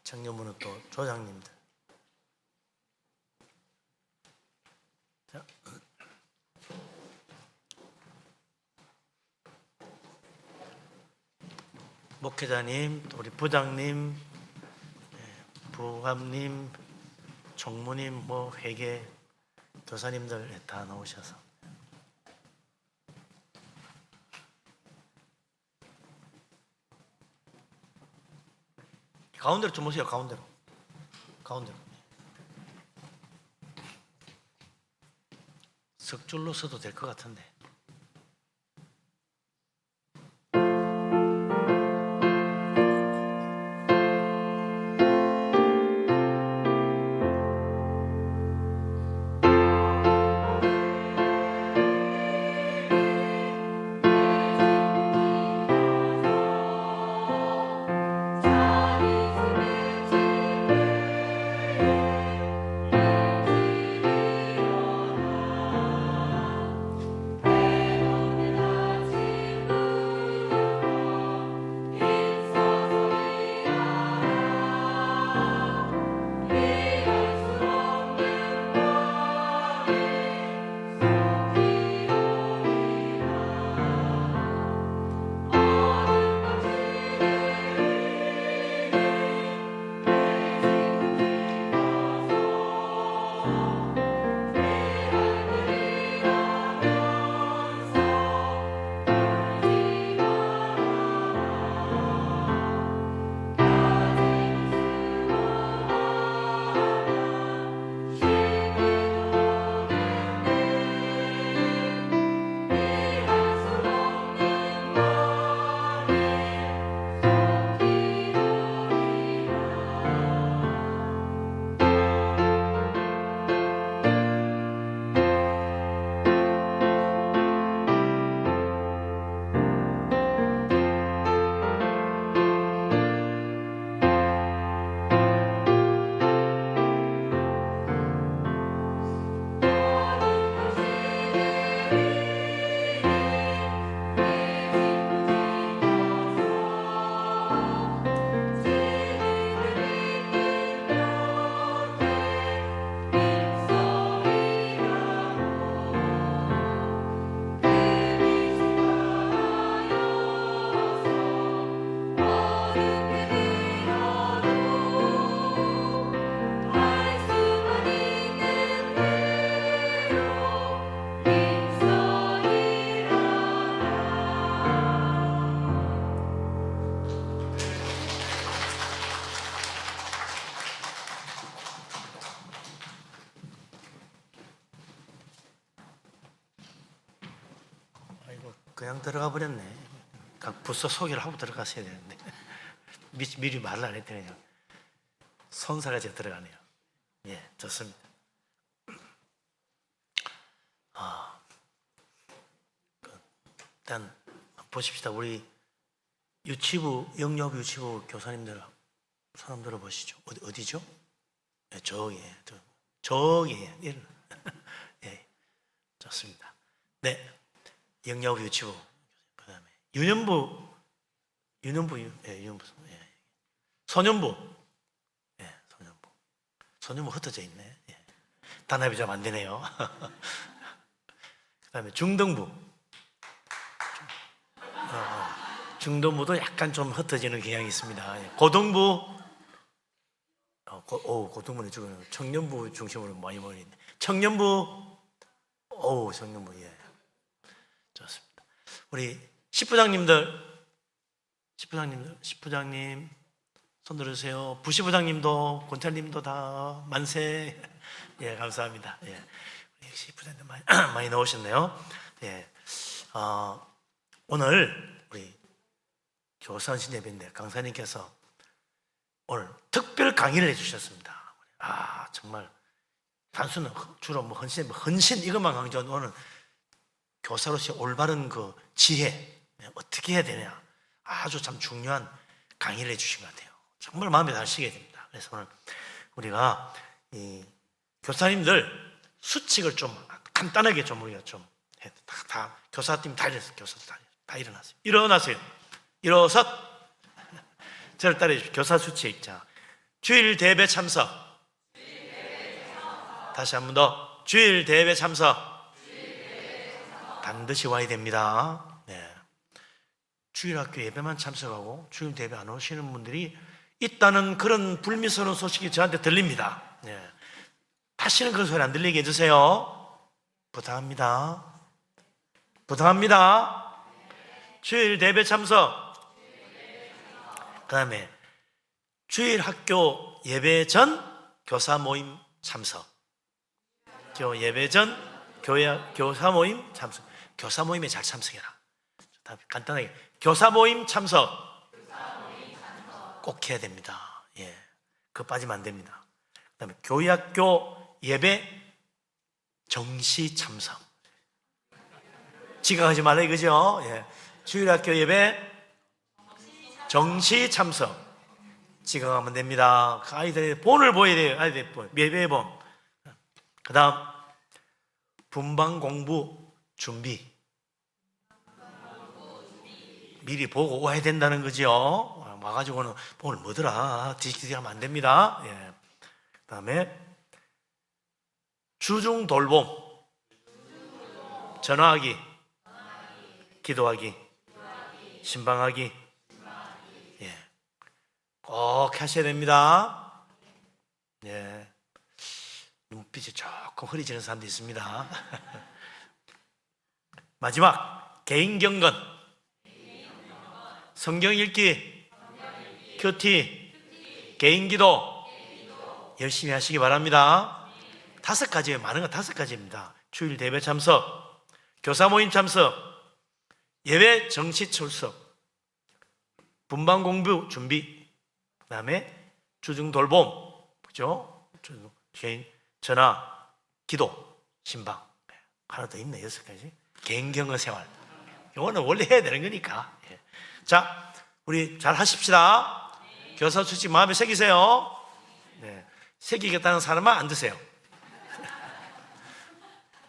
청년부는 또 조장님들. 목회자님, 우리 부장님, 부감님, 총무님, 회계 교사님들 다 나오셔서 가운데로 좀 오세요. 가운데로. 석줄로 서도 될 것 같은데. 그냥 들어가 버렸네. 각 부서 소개를 하고 들어갔어야 되는데 미리 말을 안 했더니 그냥 손사가지고 들어가네요. 예, 좋습니다. 일단 보십시다. 우리 유치부, 영역 유치부 교사님들 손 한번 들어보시죠. 어디죠? 네, 저기. 예, 좋습니다. 네, 영역 유치부. 그다음에 유년부. 소년부. 예, 소년부 흩어져 있네. 예. 단합이 좀 안 되네요. 그다음에 중등부. 중등부도 약간 좀 흩어지는 경향이 있습니다. 예. 고등부. 고등부는 지금 청년부 중심으로 많이 모이는데 청년부. 청년부. 예, 좋습니다. 우리 십부장님 손 들으세요. 부시부장님도 권찰님도 다 만세. 예, 감사합니다. 예, 역시 부장님 많이 나오셨네요. 예, 오늘 우리 교사원신 예배인데 강사님께서 오늘 특별 강의를 해주셨습니다. 정말 단순한 주로 헌신 이것만 강조하는 오늘 교사로서의 올바른 그 지혜 어떻게 해야 되냐 아주 참 중요한 강의를 해주신 것 같아요. 정말 마음에 다시게 됩니다. 그래서 오늘 우리가 이 교사님들 수칙을 좀 간단하게 좀 우리가 좀 다 교사팀 다 일어났어요. 교사들 다 일어났어요. 일어서 저를 따라 주십시오. 교사 수칙. 자, 주일 대회 참석. 다시 한 번 더. 주일 대회 참석. 반드시 와야 됩니다. 네. 주일 학교 예배만 참석하고 주일 대회 안 오시는 분들이 있다는 그런 불미스러운 소식이 저한테 들립니다. 네. 다시는 그런 소리 안 들리게 해주세요. 부탁합니다. 주일 대회 참석. 그 다음에 주일 학교 예배 전 교사 모임 참석. 예배 전 교사 모임 참석. 교사 모임에 잘 참석해라. 간단하게 교사 모임 참석 꼭 해야 됩니다. 예, 그거 빠지면 안 됩니다. 그 다음에 교회학교 예배 정시 참석. 지각하지 말라 이거죠. 예. 주일학교 예배 정시 참석. 지각하면 됩니다. 아이들의 본을 보여야 돼요. 아이들의 본, 예배의 본. 그 다음 분방 공부 준비. 미리 보고 와야 된다는 거죠. 와가지고는 오늘 뭐더라 뒤지하면 안 됩니다. 예. 그 다음에 주중 돌봄. 전화하기, 기도하기, 신방하기. 예, 꼭 하셔야 됩니다. 예, 눈빛이 조금 흐리지는 사람도 있습니다. 마지막 개인 경건, 성경 읽기, 큐티, 개인 기도 열심히 하시기 바랍니다. 5가지예요. 많은 건 5가지입니다. 주일 대회 참석, 교사 모임 참석, 예배 정시 출석, 분방 공부 준비, 그 다음에 주중 돌봄, 그죠? 개인 전화, 기도, 신방. 하나 더 있네. 6가지. 개인 경건 생활. 이거는 원래 해야 되는 거니까. 예. 자, 우리 잘 하십시다. 교사 수칙 마음에 새기세요. 네. 새기겠다는 사람은 안 드세요.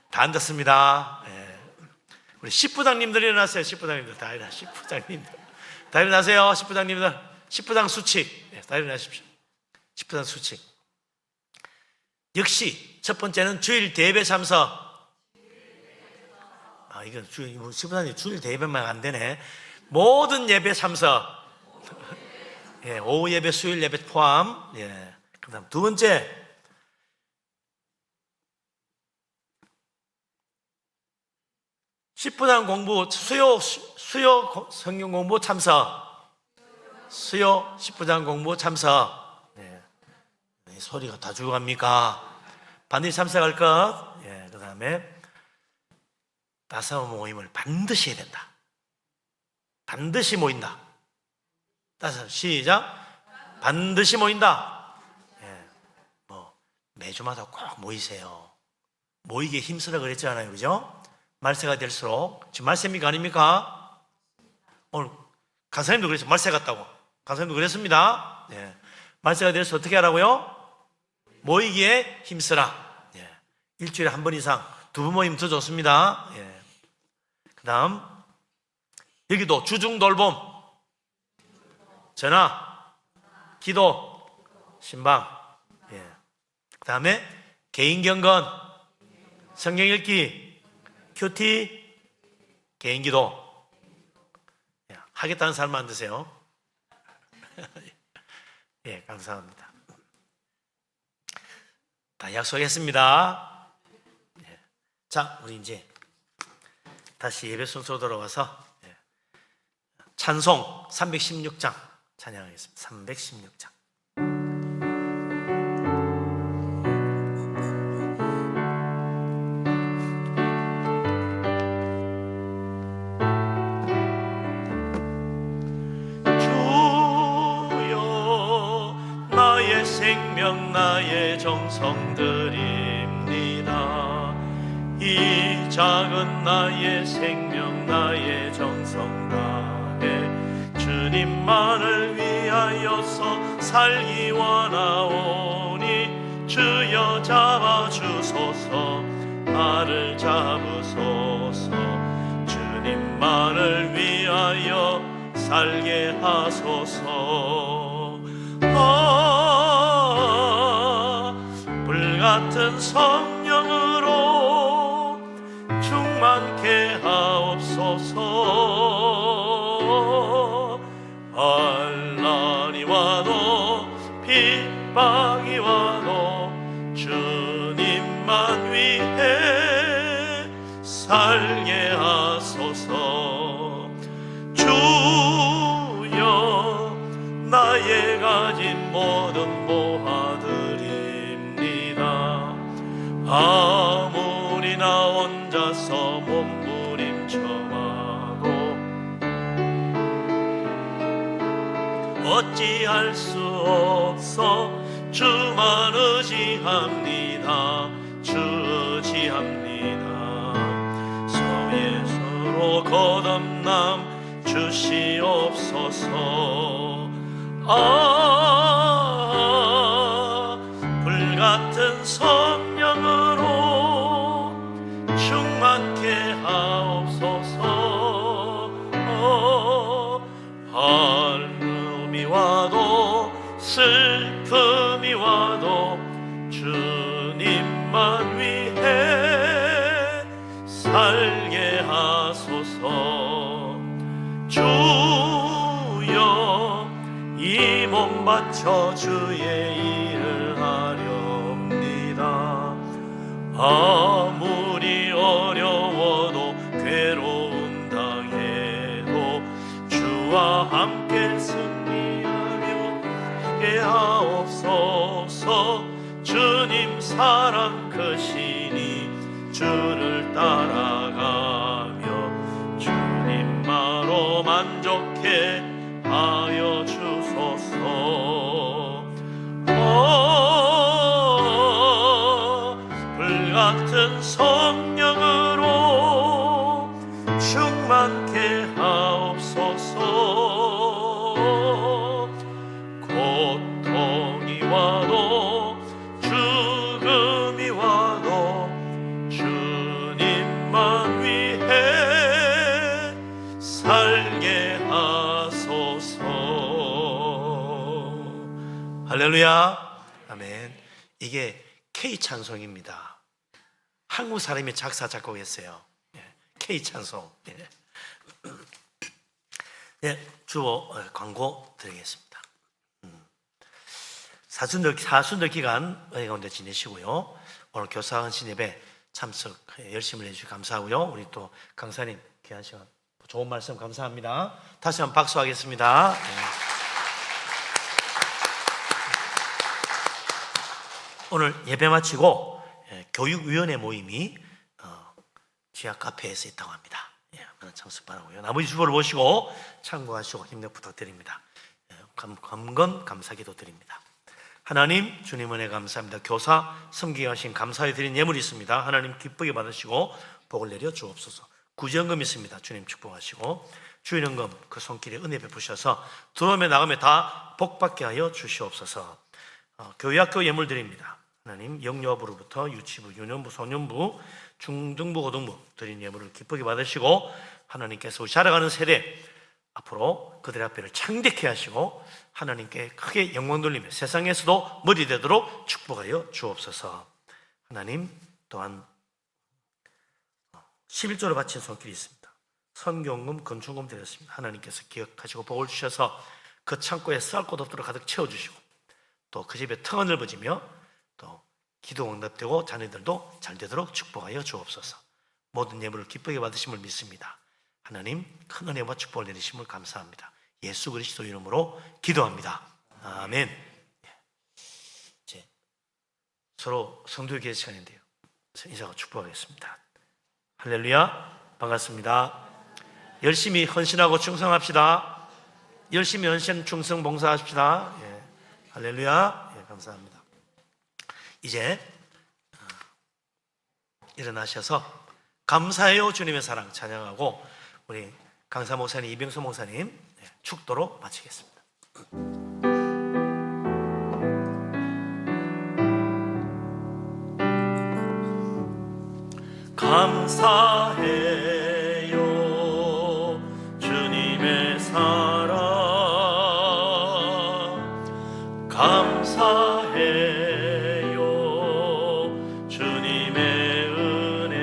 다 안 듣습니다. 예. 우리 십부장님들 일어나세요. 십부장님들 다 일어나. 십부장님들 다 일어나세요. 십부장님들 십부장 수칙. 예, 다 일어나십시오. 십부장 수칙. 역시 첫 번째는 주일 대회 참석. 이건 십부장님 주일 대회만 안 되네. 모든 예배 참석. 예, 오후 예배, 수요일 예배 포함. 예. 그다음 두 번째. 십부장 공부 수요 성경 공부 참석. 수요 십부장 공부 참석. 네. 소리가 다 죽어갑니까? 반드시 참석할 것. 예. 그다음에 다섯 모임을 반드시 해야 된다. 반드시 모인다. 따라서 시작. 반드시 모인다. 예, 뭐 매주마다 꼭 모이세요. 모이기에 힘쓰라 그랬잖아요, 그죠? 말세가 될수록 지금 말세입니까 아닙니까? 오늘 간사님도 그랬어요. 말세 같다고. 간사님도 그랬습니다. 예, 말세가 될수록 어떻게 하라고요? 모이기에 힘쓰라. 예, 일주일에 한 번 이상 2번 모이면 더 좋습니다. 예. 그다음 여기도 주중 돌봄, 전화, 기도, 신방. 예. 그다음에 개인 경건, 성경 읽기, 큐티, 개인 기도. 예. 하겠다는 사람 만드세요. 예, 감사합니다. 다 약속했습니다. 예. 자, 우리 이제 다시 예배 순서로 돌아와서 찬송 316장 찬양하겠습니다. 316장. 주여 나의 생명 나의 정성 드립니다. 이 작은 나의 생명 나의 정성 다해 주님만을 위하여서 살기 원하오니 주여 잡아주소서 나를 잡으소서 주님만을 위하여 살게 하소서. 불같은 성령으로 충만케 하옵소서. 환난이 와도 핍박이 와도 주님만 위해 살게 하소서. 주여 나의 가진 모든 모아드립니다. 아무리 나 혼자서 몸부림쳐와도 어찌할 수 없어 주만 의지합니다. 주 의지합니다. 서예수로 거듭남 주시옵소서. 불같은 성령으로 충만케 하옵소서. harm이 와도 슬픔이 와도 주님만 위해 살게 하소서. 주여 이 몸 바쳐 주의 일을 하렵니다. 아무리 어려워도 괴로운 당해도 주와 함께 승리하며 함께 하옵소서. 주님 사랑 크시니 주를 따라가며 주님만로 만족해 하여 주소서. 불같은 성령으로 충만케 하옵소서. 고통이 와도 죽음이 와도 주님만 위해 살게 하소서. 할렐루야. 아멘. 이게 K 찬송입니다. 한국 사람이 작사 작곡했어요. K 찬송. 주어 광고 드리겠습니다. 사순절 기간 은혜 가운데 지내시고요. 오늘 교사헌신 예배 참석 열심히 해주셔서 감사하고요. 우리 또 강사님 귀한 시간 좋은 말씀 감사합니다. 다시 한번 박수하겠습니다. 오늘 예배 마치고 교육위원회 모임이 지하 카페에서 있다고 합니다. 참석 바라고요. 나머지 주보를 보시고 참고하시고 힘내 부탁드립니다. 감건 감사기도 드립니다. 하나님, 주님 은혜 감사합니다. 교사 섬기게 하신 감사에 드린 예물이 있습니다. 하나님 기쁘게 받으시고 복을 내려 주옵소서. 구제연금 있습니다. 주님 축복하시고 주일연금 그 손길에 은혜 베푸셔서 들어오며 나가며 다 복받게 하여 주시옵소서. 교회학교 예물 드립니다. 하나님, 영유아부로부터 유치부, 유년부, 소년부, 중등부, 고등부 드린 예물을 기쁘게 받으시고 하나님께서 자라가는 세대 앞으로 그들의 앞에를 창대케 하시고 하나님께 크게 영광 돌리며 세상에서도 머리 되도록 축복하여 주옵소서. 하나님, 또한 11조를 바친 손길이 있습니다. 선교금, 건축금 드렸습니다. 하나님께서 기억하시고 복을 주셔서 그 창고에 쌀 곳 없도록 가득 채워주시고 또 그 집에 턱은 넓어지며 또 기도 응답되고 자녀들도 잘 되도록 축복하여 주옵소서. 모든 예물을 기쁘게 받으심을 믿습니다. 하나님, 큰 은혜와 축복을 내리심을 감사합니다. 예수 그리스도 이름으로 기도합니다. 아멘. 이제 서로 성도의 기회 시간인데요. 인사하고 축복하겠습니다. 할렐루야, 반갑습니다. 열심히 헌신하고 충성합시다. 열심히 헌신, 충성, 봉사합시다. 예. 할렐루야. 예, 감사합니다. 이제 일어나셔서 감사해요 주님의 사랑 찬양하고 우리 강사 목사님, 이병수 목사님 축도로 마치겠습니다. 감사해요 주님의 사랑, 감사해요 주님의 은혜.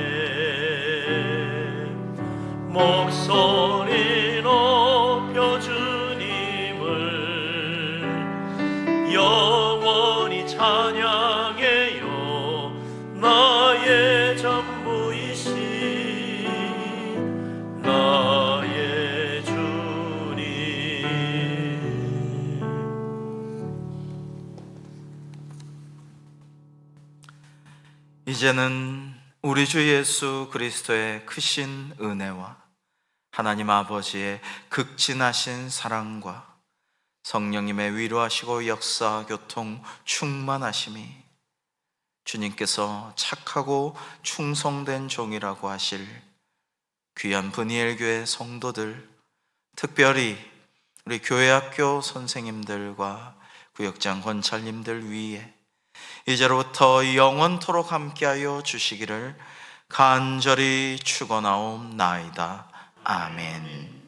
목소리 높여 주님을 영원히 찬양해요. 나의 전부이신 나의 주님. 이제는 우리 주 예수 그리스도의 크신 은혜와 하나님 아버지의 극진하신 사랑과 성령님의 위로하시고 역사 교통 충만하심이 주님께서 착하고 충성된 종이라고 하실 귀한 브니엘교회 성도들, 특별히 우리 교회학교 선생님들과 구역장 권찰님들 위에 이제로부터 영원토록 함께하여 주시기를 간절히 축원하옵나이다. 아멘.